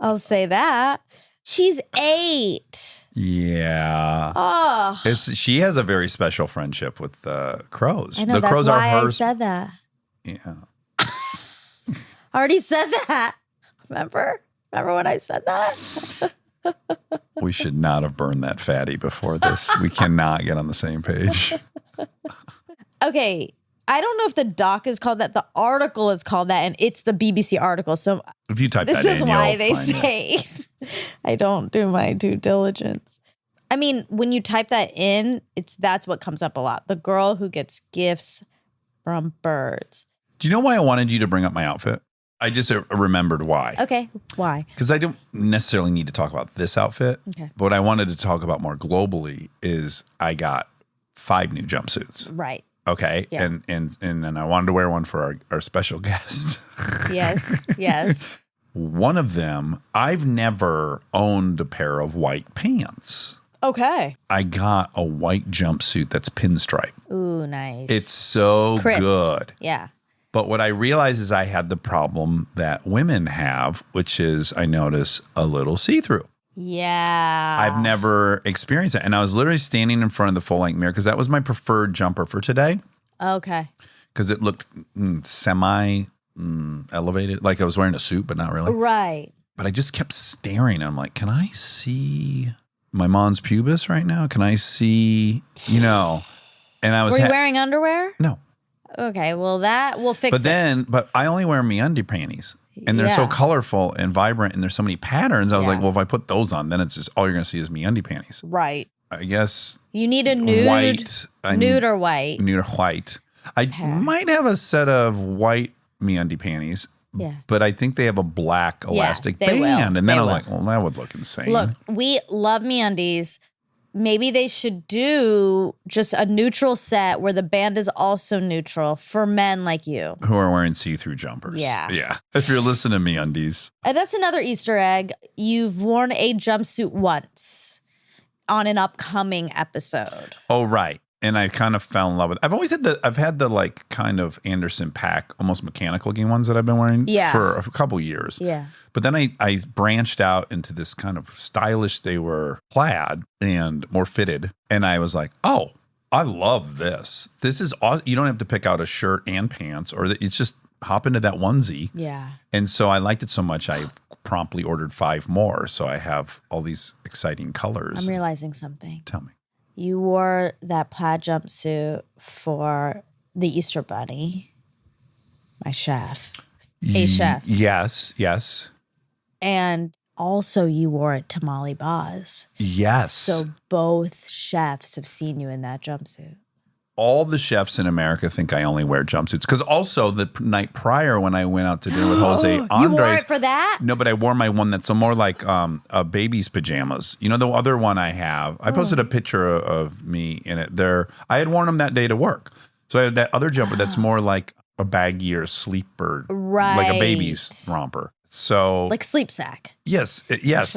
I'll say that. She's 8. Yeah. Oh. She has a very special friendship with the crows. I know, the that's crows why are I hers. said that. Yeah. I already said that. Remember when I said that? We should not have burned that fatty before this. We cannot get on the same page. Okay. I don't know if the doc is called that. The article is called that, and it's the BBC article. So If you type this that is in, why you'll they find it. say I don't do my due diligence. I mean, when you type that in, that's what comes up a lot. The girl who gets gifts from birds. Do you know why I wanted you to bring up my outfit? I just remembered why. Okay. Why? Because I don't necessarily need to talk about this outfit. Okay. But what I wanted to talk about more globally is I got 5 new jumpsuits. Right. Okay. Yeah. And then I wanted to wear one for our special guest. Yes. Yes. One of them, I've never owned a pair of white pants. Okay. I got a white jumpsuit that's pinstripe. Ooh, nice. It's so Crisp. good. Yeah. But what I realized is I had the problem that women have, which is I notice a little see-through. Yeah. I've never experienced it. And I was literally standing in front of the full-length mirror because that was my preferred jumper for today Okay. because it looked semi-elevated. Like I was wearing a suit, but not really. Right. But I just kept staring. And I'm like, can I see my mom's pubis right now? Can I see, And I was Were you wearing underwear? No. Okay. Well, that will fix it. But I only wear MeUndies panties. And they're so Yeah. colorful and vibrant, and there's so many patterns. I was Yeah. like, well, if I put those on, then it's just all you're going to see is MeUndies panties. Right. I guess You need a nude. white. Nude or white. Nude or white. I Pair. might have a set of white MeUndies panties, Yeah. but I think they have a black elastic they will. band. And then They I was will. like, well, that would look insane. Look, we love MeUndies. Maybe they should do just a neutral set where the band is also neutral for men like you. Who are wearing see-through jumpers. Yeah. Yeah. If you're listening to MeUndies. And that's another Easter egg. You've worn a jumpsuit once on an upcoming episode. Oh, right. And I kind of fell in love with. I've had the like kind of Anderson Paak, almost mechanical looking ones that I've been wearing for a couple years. Yeah. But then I branched out into this kind of stylish. They were plaid and more fitted, and I was like, oh, I love this. This is awesome. You don't have to pick out a shirt and pants, or it's just hop into that onesie. Yeah. And so I liked it so much, I promptly ordered 5 more. So I have all these exciting colors. I'm realizing something. Tell me. You wore that plaid jumpsuit for the Easter Bunny, my chef, a chef. Yes. And also you wore it to Molly Boz. Yes. So both chefs have seen you in that jumpsuit. all the chefs in America think I only wear jumpsuits. Because also the night prior when I went out to dinner with Jose Andres. You wore it for that? No, but I wore my one that's more like a baby's pajamas. You know, the other one I have. I posted a picture of me in it there. I had worn them that day to work. So I had that other jumper that's more like a baggier sleeper. Right. Like a baby's romper. So. Like sleep sack. Yes.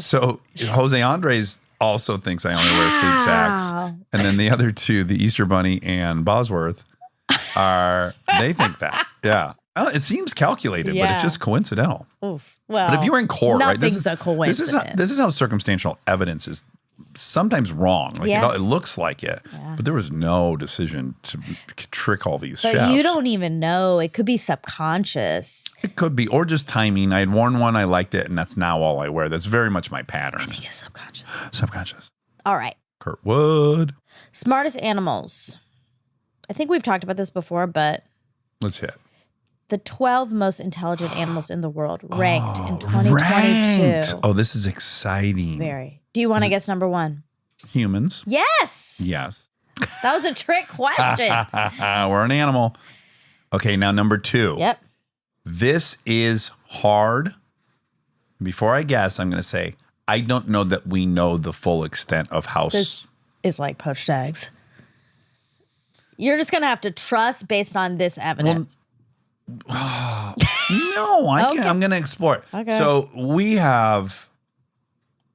So Jose Andres also thinks I only wear sleep sacks. And then the other two, the Easter Bunny and Bosworth, they think that. Yeah. It seems calculated, but it's just coincidental. Oof. Well, but if you were in court, right? Nothing's a coincidence. This is how circumstantial evidence is sometimes wrong. Like it looks like it, but there was no decision to trick all these chefs. But you don't even know. It could be subconscious. It could be, or just timing. I had worn one, I liked it, and that's now all I wear. That's very much my pattern. I think it's subconscious. Subconscious. All right. Kurtwood. Smartest animals. I think we've talked about this before, but Let's hit. the 12 most intelligent animals in the world ranked in 2022. Ranked. Oh, this is exciting. Very. Do you want to guess number one? Humans. Yes. Yes. That was a trick question. We're an animal. Okay, now number two. Yep. This is hard. Before I guess, I'm going to say, I don't know that we know the full extent of how. This is like poached eggs. You're just going to have to trust based on this evidence. No, I can't. I'm going to explore it. Okay. So we have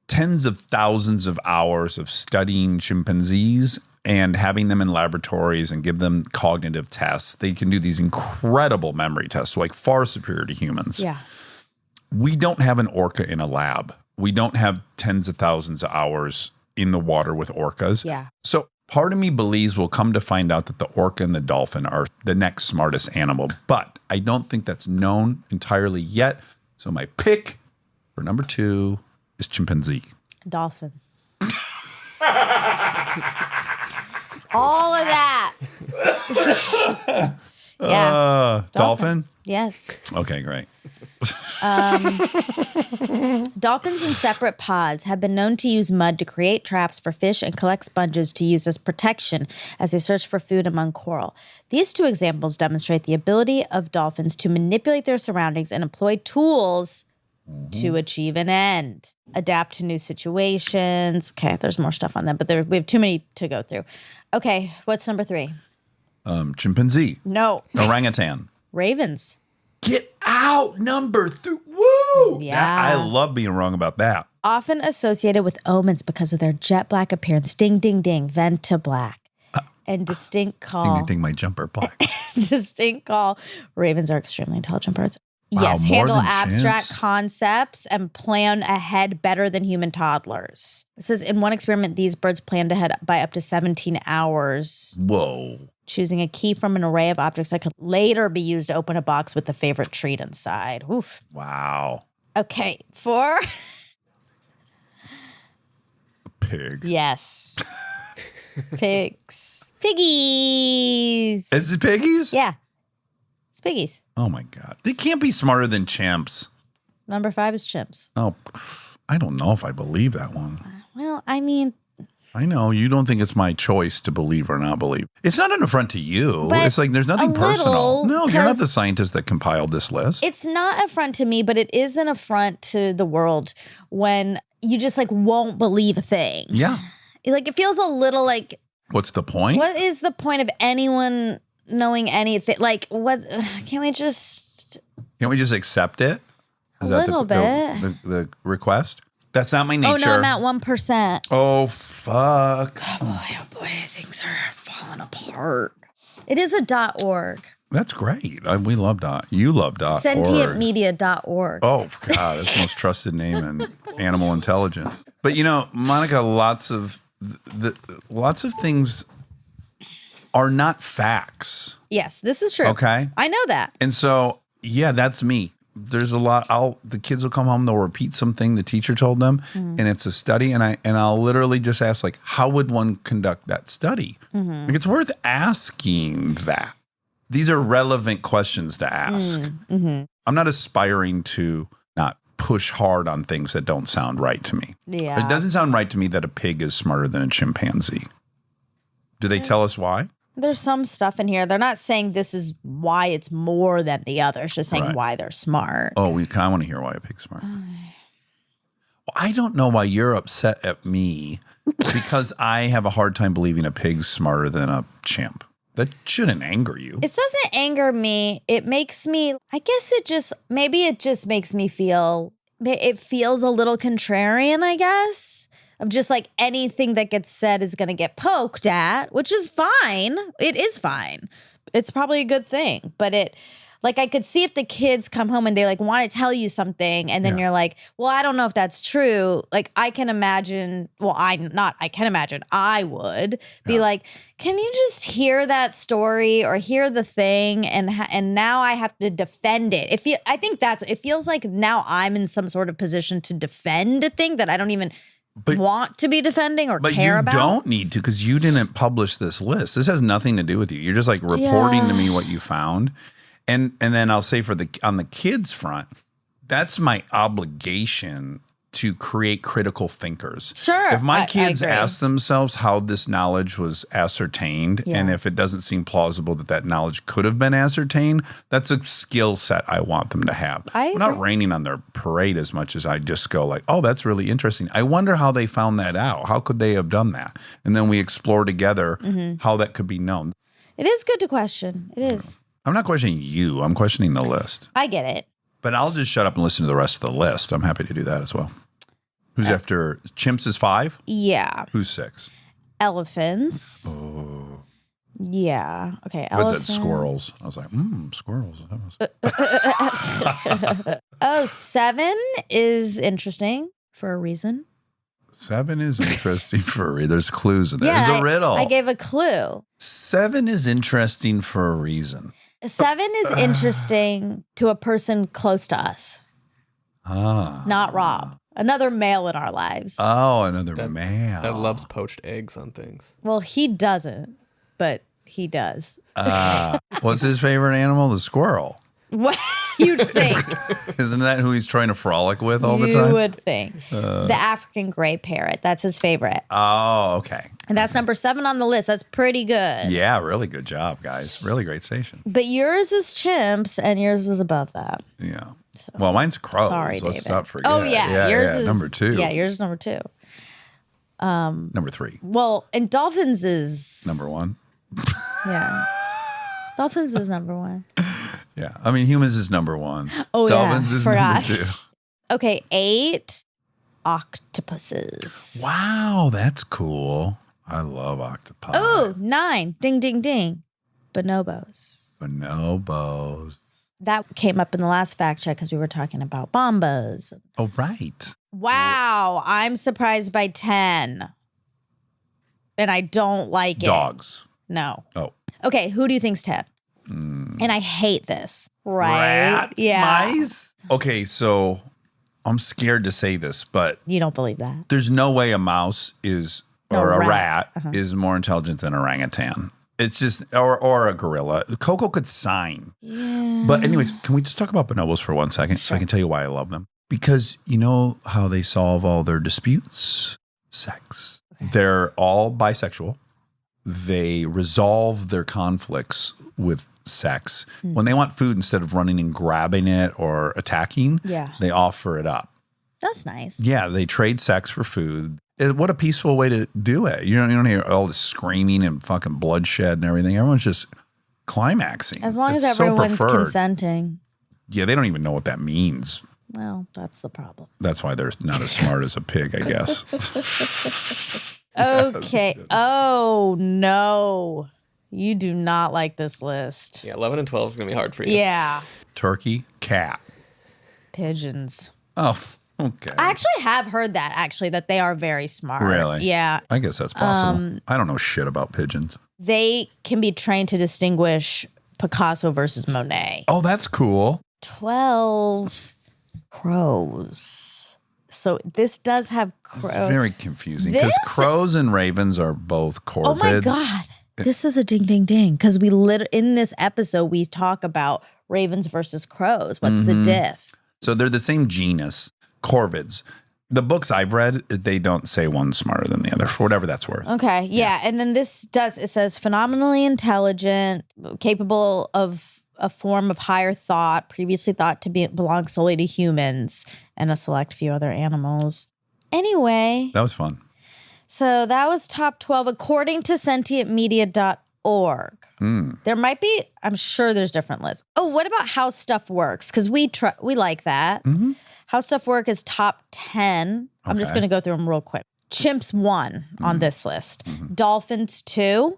tens of thousands of hours of studying chimpanzees and having them in laboratories and give them cognitive tests. They can do these incredible memory tests, like far superior to humans. Yeah. We don't have an orca in a lab. We don't have tens of thousands of hours in the water with orcas. Yeah. So part of me believes we'll come to find out that the orca and the dolphin are the next smartest animal, but I don't think that's known entirely yet. So my pick for number two is chimpanzee. Dolphin. All of that. Yeah. Dolphin? Yes. Okay, great. Dolphins in separate pods have been known to use mud to create traps for fish and collect sponges to use as protection as they search for food among coral. These two examples demonstrate the ability of dolphins to manipulate their surroundings and employ tools to achieve an end, adapt to new situations. Okay, there's more stuff on that, but we have too many to go through. Okay, what's number three? Chimpanzee. No. Orangutan. Ravens. Get out, number three. Woo! Yeah. I love being wrong about that. Often associated with omens because of their jet black appearance. Ding, ding, ding. Venta black. And distinct call. Ding, ding, my jumper black. Distinct call. Ravens are extremely intelligent birds. Wow, Yes, more handle than abstract chimps. concepts and plan ahead better than human toddlers. It says in one experiment, these birds planned ahead by up to 17 hours, Whoa. choosing a key from an array of objects that could later be used to open a box with the favorite treat inside. Oof. Wow. Okay, 4. Pig. Yes. Pigs. Piggies. Is it piggies? Yeah. It's piggies. Oh my God. They can't be smarter than chimps. Number 5 is chimps. Oh, I don't know if I believe that one. Well, I mean, I know you don't think it's my choice to believe or not believe. It's not an affront to you. But It's like there's nothing a personal. little, No, you're not 'cause the scientist that compiled this list. it's not an affront to me, but it is an affront to the world when you just like won't believe a thing. Yeah. Like it feels a little like, What's the point? what is the point of anyone knowing anything? Like, what? Can't we just Can't we just accept it? A little bit. The request? That's not my nature. Oh no, I'm at 1%. Oh, fuck. Oh boy, things are falling apart. It is a .org. That's great. We love dot. You love dot. Sentientmedia.org. Oh, God. That's the most trusted name in animal intelligence. But, you know, Monica, lots of things are not facts. Yes, this is true. Okay. I know that. And so, yeah, that's me. There's a lot. The kids will come home. They'll repeat something the teacher told them, and it's a study. And I'll literally just ask, like, how would one conduct that study? Like, it's worth asking that. These are relevant questions to ask. I'm not aspiring to not push hard on things that don't sound right to me. Yeah. It doesn't sound right to me that a pig is smarter than a chimpanzee. Do they tell us why? There's some stuff in here. They're not saying this is why it's more than the other. It's just saying Right. why they're smart. Oh, I want to hear why a pig's smart. Well, I don't know why you're upset at me because I have a hard time believing a pig's smarter than a chimp. That shouldn't anger you. It doesn't anger me. It makes me, I guess maybe it just makes me feel, it feels a little contrarian, I guess. Of just like anything that gets said is going to get poked at, which is fine. It is fine. It's probably a good thing. But like I could see if the kids come home and they like want to tell you something and then you're like, well, I don't know if that's true. Like I can imagine, I would be like, can you just hear that story or hear the thing? And now I have to defend it. I think it feels like now I'm in some sort of position to defend a thing that I don't even want to be defending or care about. But you don't need to because you didn't publish this list. This has nothing to do with you. You're just like reporting to me what you found. And then I'll say on the kids front, that's my obligation to create critical thinkers. Sure. If my I kids agree. ask themselves how this knowledge was ascertained, and if it doesn't seem plausible that knowledge could have been ascertained, that's a skill set I want them to have. I'm not raining on their parade as much as I just go like, oh, that's really interesting. I wonder how they found that out. How could they have done that? And then we explore together how that could be known. It is good to question. It is. I'm not questioning you. I'm questioning the list. I get it. But I'll just shut up and listen to the rest of the list. I'm happy to do that as well. Who's after? Chimps is 5? Yeah. Who's 6? Elephants. Oh. Yeah. Okay. What's Elephants. that? Squirrels. I was like, squirrels. Oh, 7 is interesting for a reason. 7 is interesting for a reason. There's clues in there. Yeah, There's a riddle. I gave a clue. 7 is interesting for a reason. 7 is interesting to a person close to us, not Rob. Another male in our lives. Oh, another male. That loves poached eggs on things. Well, he doesn't, but he does. What's his favorite animal? The squirrel. What you'd think. Isn't that who he's trying to frolic with all the time? You would think. The African gray parrot. That's his favorite. Oh, okay. And that's number 7 on the list. That's pretty good. Yeah, really good job, guys. Really great station. But yours is chimps, and yours was above that. Yeah. Well, mine's crows. Sorry, Let's David. not forget. Oh, yeah. Yours is number 2. Yeah, yours is number 2. Number 3. Well, and dolphins is Number 1. Yeah. Dolphins is number 1. Yeah. I mean, humans is number 1. Oh, Dolphins yeah. is Forgot. number 2. Okay, 8 octopuses. Wow, that's cool. I love octopi. Oh, 9. Ding, ding, ding. Bonobos. Bonobos. That came up in the last fact check because we were talking about bombas. Oh, right. Wow, I'm surprised by 10. And I don't like it. Dogs. No. Oh. Okay, who do you think's 10? And I hate this. Right? Rats, Yeah. mice. Okay, so I'm scared to say this, but You don't believe that. there's no way a mouse is No, or a rat. rat is more intelligent than an orangutan. It's just or a gorilla. Coco could sign. Yeah. But anyways, can we just talk about bonobos for 1 second so I can tell you why I love them? Because you know how they solve all their disputes? Sex. They're all bisexual. They resolve their conflicts with sex. When they want food, instead of running and grabbing it or attacking, they offer it up. That's nice. Yeah, they trade sex for food. What a peaceful way to do it. You don't hear all this screaming and fucking bloodshed and everything. Everyone's just climaxing. As long as It's so everyone's preferred. consenting. Yeah, they don't even know what that means. Well, that's the problem. That's why they're not as smart as a pig, I guess. Okay. Oh, no. You do not like this list. Yeah, 11 and 12 is going to be hard for you. Yeah. Turkey, cat. Pigeons. Oh, okay. I actually have heard that, that they are very smart. Really? Yeah. I guess that's possible. I don't know shit about pigeons. They can be trained to distinguish Picasso versus Monet. Oh, that's cool. 12 crows. So this does have It's crows. very confusing because This- crows and ravens are both corvids. Oh my God. This is a ding, ding, ding. Because in this episode, we talk about ravens versus crows. What's the diff? So they're the same genus, corvids. The books I've read, they don't say one's smarter than the other, for whatever that's worth. Okay, yeah. And then it says phenomenally intelligent, capable of a form of higher thought, previously thought to belong solely to humans and a select few other animals. Anyway. That was fun. So that was top 12 according to sentientmedia.org. There might be, I'm sure there's different lists. Oh, what about how stuff works? Because we like that. How stuff work is top 10. I'm just going to go through them real quick. Chimps 1 on this list. Dolphins 2.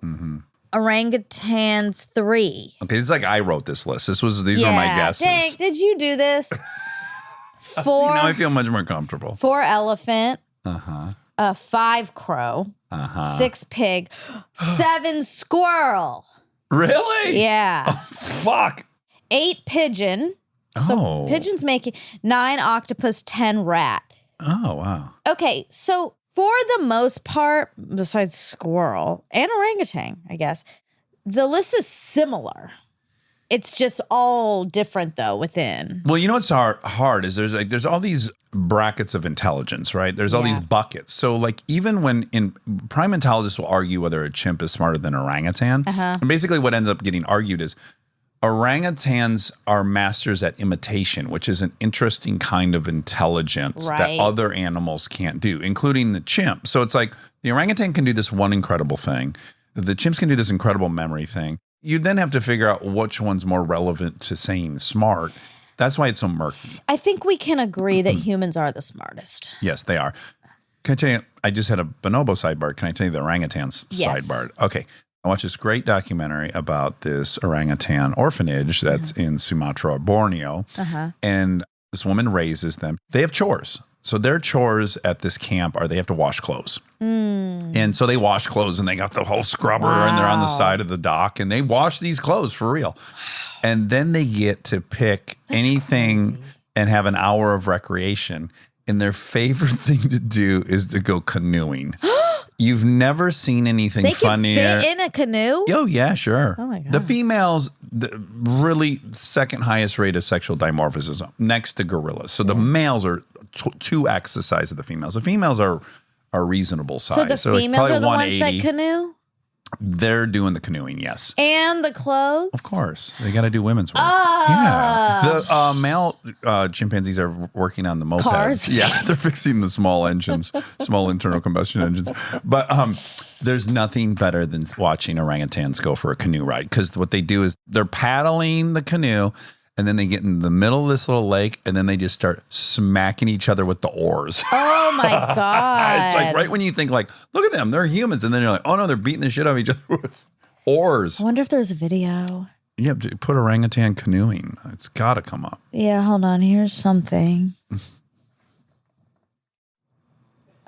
Orangutans 3. Okay, it's like I wrote this list. These were my guesses. Dang, did you do this? See, now I feel much more comfortable. 4 elephant. 5 crow. 6 pig. 7 squirrel. Really? Yeah. Oh, fuck. 8 pigeon. So pigeons making 9 octopus, 10 rat. Oh, wow. Okay, so for the most part, besides squirrel and orangutan, I guess, the list is similar. It's just all different though within. Well, you know what's hard is there's all these brackets of intelligence, right? There's all these buckets. So like even when primatologists will argue whether a chimp is smarter than an orangutan. And basically what ends up getting argued is orangutans are masters at imitation, which is an interesting kind of intelligence that other animals can't do, including the chimp. So it's like the orangutan can do this one incredible thing. The chimps can do this incredible memory thing. You then have to figure out which one's more relevant to saying smart. That's why it's so murky. I think we can agree that humans are the smartest. Yes, they are. Can I tell you, I just had a bonobo sidebar. Can I tell you the orangutan's sidebar? Okay. I watched this great documentary about this orangutan orphanage that's in Sumatra or Borneo. And this woman raises them. They have chores. So their chores at this camp are they have to wash clothes. And so they wash clothes and they got the whole scrubber and they're on the side of the dock and they wash these clothes for real. And then they get to pick anything and have an hour of recreation. And their favorite thing to do is to go canoeing. You've never seen anything funnier. They can fit in a canoe? Oh, yeah, sure. Oh, my God. The females, really second highest rate of sexual dimorphism next to gorillas. So the males are 2x the size of the females. The females are reasonable size. So the females like are the ones 180. that canoe? They're doing the canoeing, yes. And the clothes? Of course. They got to do women's work. Ah. Yeah. The male chimpanzees are working on the mopeds. Cars. Yeah, they're fixing the small engines, small internal combustion engines. But there's nothing better than watching orangutans go for a canoe ride because what they do is they're paddling the canoe and then they get in the middle of this little lake and then they just start smacking each other with the oars. Oh, my God. It's like right when you think like, look at them, they're humans. And then you're like, oh, no, they're beating the shit out of each other with oars. I wonder if there's a video. Yeah, put orangutan canoeing. It's got to come up. Yeah, hold on. Here's something.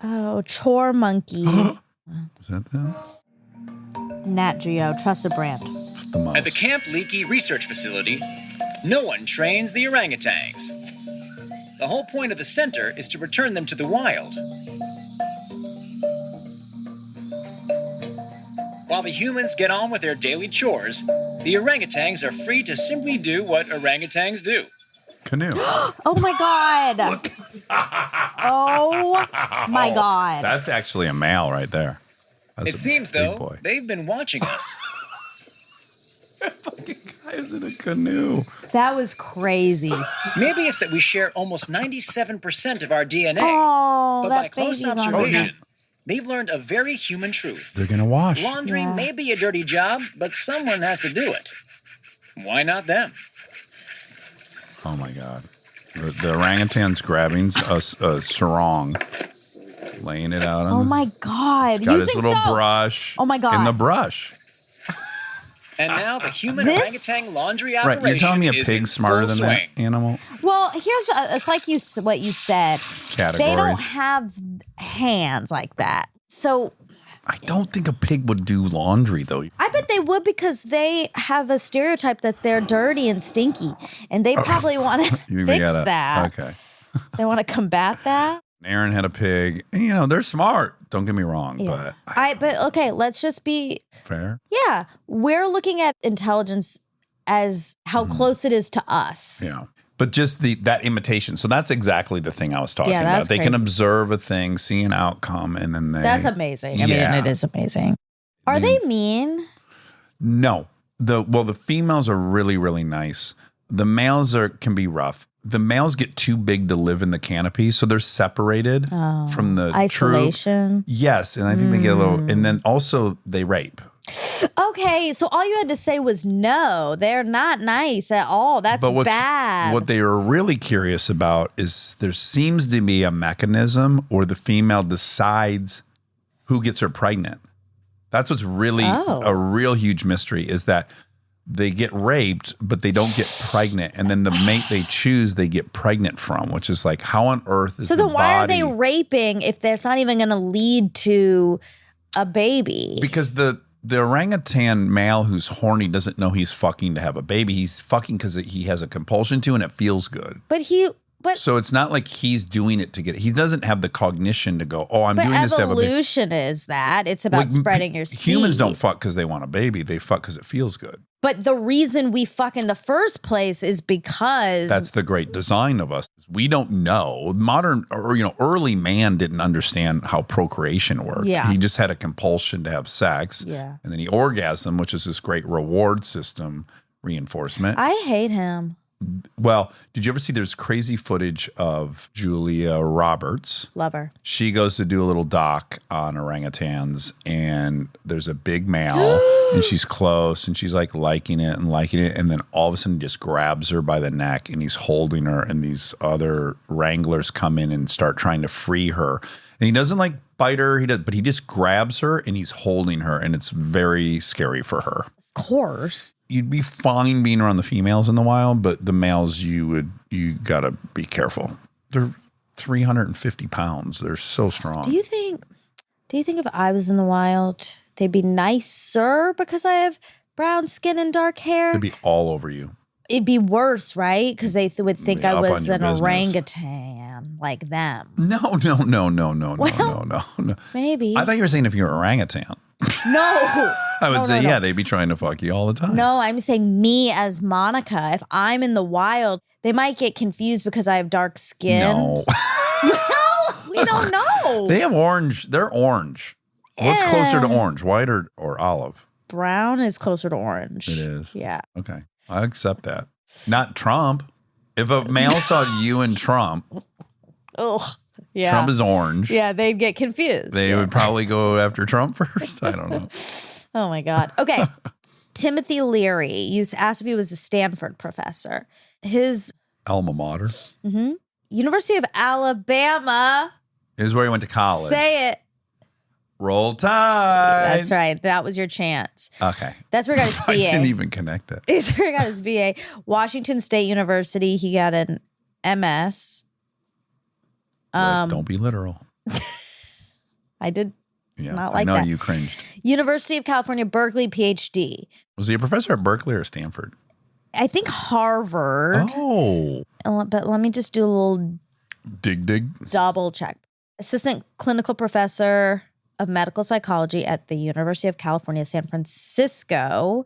Oh, chore monkey. Is that them? Nat Geo, trusted brand. The most. At the Camp Leakey Research Facility, no one trains the orangutans. The whole point of the center is to return them to the wild. While the humans get on with their daily chores, the orangutans are free to simply do what orangutans do. Canoe. Oh, my God. Oh, my God. That's actually a male right there. That's It a seems, big though, boy. they've been watching us. Fucking guy is in a canoe. That was crazy. Maybe it's that we share almost 97% of our DNA. Oh, But that by close baby's on observation, they've learned a very human truth. They're going to wash. Laundry Yeah. may be a dirty job, but someone has to do it. Why not them? Oh, my God. The orangutan's grabbing a sarong, laying it out on Oh, the, my God. got You his think little so? brush Oh, my God. in the brush. And now the human This- orangutan laundry Right, operation you're telling me a is in pig's smarter full than that swing. animal? Well, it's like what you said. They don't Categories. have hands like that. So I don't think a pig would do laundry, though. I bet they would because they have a stereotype that they're dirty and stinky. And they probably want to You fix gotta- that. Okay. They want to combat that. Aaron had a pig. And, you know, they're smart. Don't get me wrong, Yeah. but But okay, let's just be fair. we're looking at intelligence as how close it is to us. Yeah. But just that imitation. So that's exactly the thing I was talking about. that's They can crazy. observe a thing, see an outcome, and then they. That's amazing. I Yeah. mean, it is amazing. Are they mean? No. The females are really, really nice. The males can be rough. The males get too big to live in the canopy, so they're separated from the Isolation. Yes, and I think they get a little. And then also they rape. Okay, so all you had to say was no. They're not nice at all. That's bad. What they are really curious about is there seems to be a mechanism where the female decides who gets her pregnant. That's what's really a real huge mystery is that they get raped, but they don't get pregnant. And then the mate they choose, they get pregnant from, which is like, how on earth is so then the why body? are they raping if that's not even going to lead to a baby? Because the orangutan male who's horny doesn't know he's fucking to have a baby. He's fucking because he has a compulsion to and it feels good. But So it's not like he's doing it to get it. He doesn't have the cognition to go, oh, I'm doing this to have a baby. evolution is that. It's about Like, spreading your seed. Humans don't fuck because they want a baby. They fuck because it feels good. But the reason we fuck in the first place is because That's the great design of us. We don't know. Modern or early man didn't understand how procreation worked. Yeah. He just had a compulsion to have sex. Yeah. And then he orgasmed, which is this great reward system reinforcement. I hate him. Well, did you ever see there's crazy footage of Julia Roberts? Love her. She goes to do a little doc on orangutans, and there's a big male, and she's close, and she's like liking it, and then all of a sudden he just grabs her by the neck, and he's holding her, and these other wranglers come in and start trying to free her. And he doesn't like bite her, but he just grabs her, and he's holding her, and it's very scary for her. Of course. You'd be fine being around the females in the wild, but the males, you gotta be careful. They're 350 pounds. They're so strong. Do you think if I was in the wild, they'd be nicer because I have brown skin and dark hair? They'd be all over you. It'd be worse, right? Because they would think Yeah, I up on was your an business. orangutan like them. No. Maybe. I thought you were saying if you were orangutan. No. I would No, say, no, no. yeah, they'd be trying to fuck you all the time. No, I'm saying me as Monica. If I'm in the wild, they might get confused because I have dark skin. No. We don't know. They have orange. They're orange. What's closer to orange, white or olive? Brown is closer to orange. It is. Yeah. Okay. I accept that. Not Trump. If a male saw you and Trump, Ugh. Yeah. Trump is orange. Yeah, they'd get confused. They would probably go after Trump first. I don't know. Oh my God. Okay. Timothy Leary. You asked if he was a Stanford professor. His Alma mater. University of Alabama. Here's where he went to college. Say it. Roll Tide. That's right. That was your chance. Okay. That's where he got his BA. I didn't even connect it. That's where he got his BA. Washington State University. He got an MS. Don't be literal. I did Yeah, not like I know that. you cringed. University of California, Berkeley, PhD. Was he a professor at Berkeley or Stanford? I think Harvard. Oh. But let me just do a little Dig. double check. Assistant clinical professor of medical psychology at the University of California, San Francisco.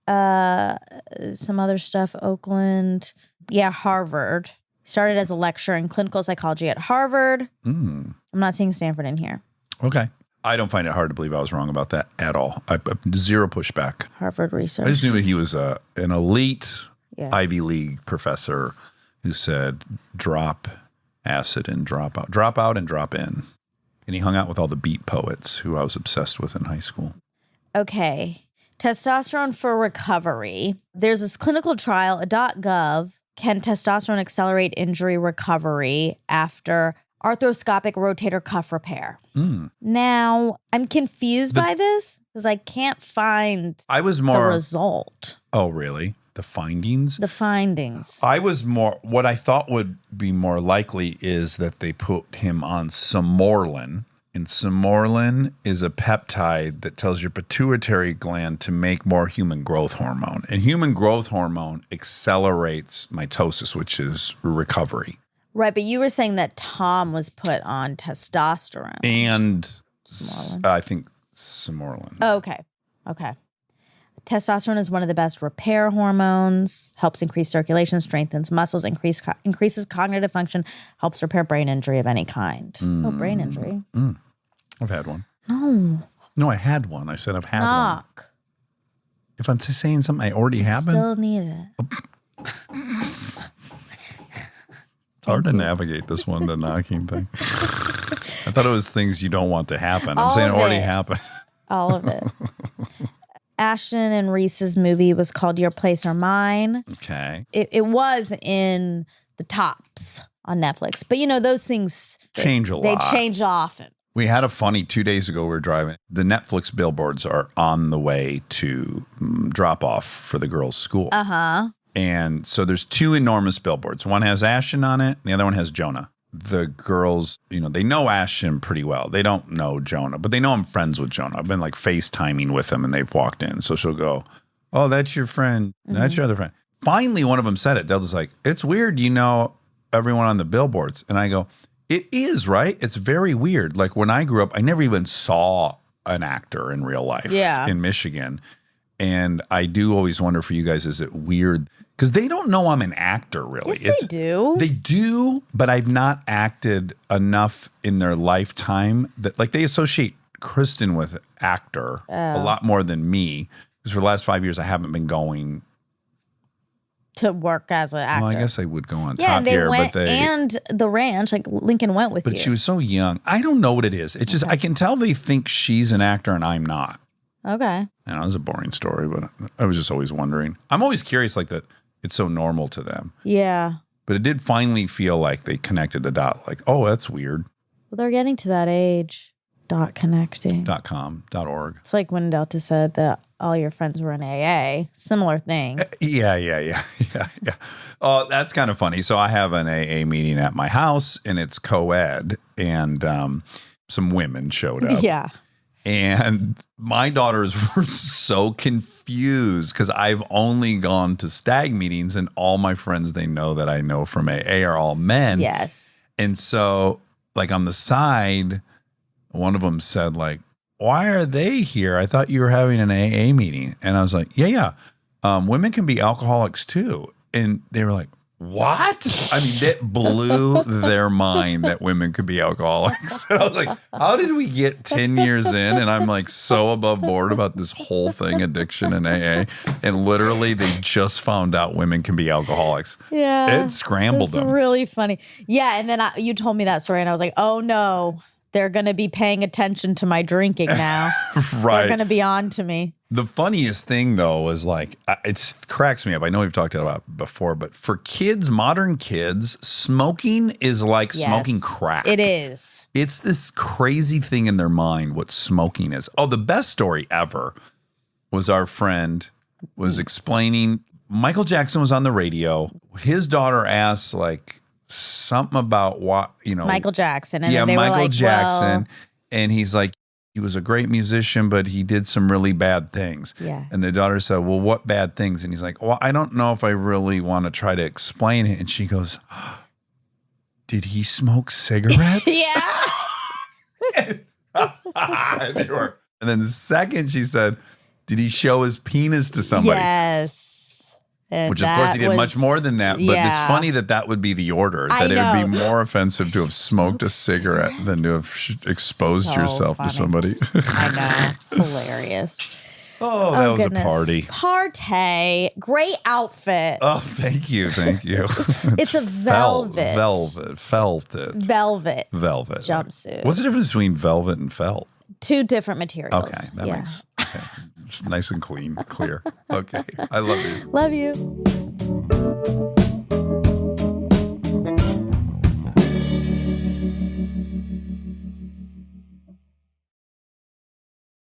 Some other stuff, Oakland. Yeah, Harvard. Started as a lecturer in clinical psychology at Harvard. I'm not seeing Stanford in here. Okay. I don't find it hard to believe I was wrong about that at all. Zero pushback. Harvard research. I just knew that he was an elite Yeah. Ivy League professor who said drop acid and drop out. Drop out and drop in. And he hung out with all the beat poets who I was obsessed with in high school. Okay. Testosterone for recovery. There's this clinical trial, .gov. Can testosterone accelerate injury recovery after arthroscopic rotator cuff repair? Now, I'm confused by this because I can't find I was the more. result, Oh, really? The findings? the findings. I was more, what I thought would be more likely is that they put him on Somorlin. And Somorlin is a peptide that tells your pituitary gland to make more human growth hormone. And human growth hormone accelerates mitosis, which is recovery. Right, but you were saying that Tom was put on testosterone. And I think Somorlin. Okay. Testosterone is one of the best repair hormones, helps increase circulation, strengthens muscles, increases cognitive function, helps repair brain injury of any kind. Oh, brain injury. I've had one. No. I had one. I said I've had one. Knock. If I'm just saying something I already have, Still need it. it's hard to navigate this one, the knocking thing. I thought it was things you don't want to happen. I'm All saying it of already it. happened. All of it. Ashton and Reese's movie was called Your Place or Mine. Okay. It was in the tops on Netflix. But, you know, those things Change a lot. They change often. We had a funny 2 days ago. We were driving. The Netflix billboards are on the way to drop off for the girls' school. Uh-huh. And so there's two enormous billboards. One has Ashton on it. The other one has Jonah. The girls, you know, they know Ashton pretty well. They don't know Jonah, but they know I'm friends with Jonah. I've been like FaceTiming with him and they've walked in. So she'll go, oh, that's your friend. That's your other friend. Finally, one of them said it. Delta's like, it's weird, you know, everyone on the billboards. And I go, it is, right? It's very weird. Like when I grew up, I never even saw an actor in real life in Michigan. And I do always wonder for you guys, is it weird? Because they don't know I'm an actor, really. Yes, they do. They do, but I've not acted enough in their lifetime that, like, they associate Kristen with actor a lot more than me. Because for the last 5 years, I haven't been going To work as an actor. Well, I guess I would go on Yeah, Top and they Gear, went, but they and the ranch, like Lincoln went with you. But she was so young. I don't know what it is. It's just I can tell they think she's an actor and I'm not. Okay. I know it was a boring story, but I was just always wondering. I'm always curious, like that. It's so normal to them. Yeah. But it did finally feel like they connected the dot. Like, oh, that's weird. Well, they're getting to that age. .connecting. .com, .org. It's like when Delta said that all your friends were in AA. Similar thing. Yeah. Oh, that's kind of funny. So I have an AA meeting at my house, and it's co-ed, and some women showed up. Yeah. And my daughters were so confused because I've only gone to stag meetings, and all my friends they know that I know from AA are all men. Yes. And so, like, on the side, one of them said, like, why are they here? I thought you were having an AA meeting. And I was like, yeah. Women can be alcoholics too. And they were like, what? I mean, that blew their mind that women could be alcoholics. And I was like, how did we get 10 years in? And I'm like so above board about this whole thing, addiction and AA. And literally they just found out women can be alcoholics. Yeah. It scrambled them. It's really funny. Yeah. And then you told me that story and I was like, oh no, they're going to be paying attention to my drinking now. Right. They're going to be on to me. The funniest thing, though, was like, it cracks me up. I know we've talked about it before, but for kids, modern kids, smoking is like smoking crack. It is. It's this crazy thing in their mind what smoking is. Oh, the best story ever was our friend was explaining, Michael Jackson was on the radio. His daughter asked, like, something about what, you know. Michael Jackson. And yeah, then they Michael were like, Jackson. Well, and he's like, he was a great musician, but he did some really bad things. Yeah. And the daughter said, well, what bad things? And he's like, well, I don't know if I really want to try to explain it. And she goes, did he smoke cigarettes? yeah. And then the second she said, did he show his penis to somebody? Yes. And Which, of course, he did that much was- more than that. But yeah. it's funny that would be the order, I that it would be know. more offensive to have smoked a cigarette than to have exposed So yourself funny. to somebody. I know. Hilarious. Oh, that was goodness. a party. Party. Great outfit. Oh, thank you. It's a velvet. Felted. Velvet Velvet. jumpsuit. What's the difference between velvet and felt? Two different materials. Okay, that makes it's nice and clean, clear. Okay, I love you. Love you.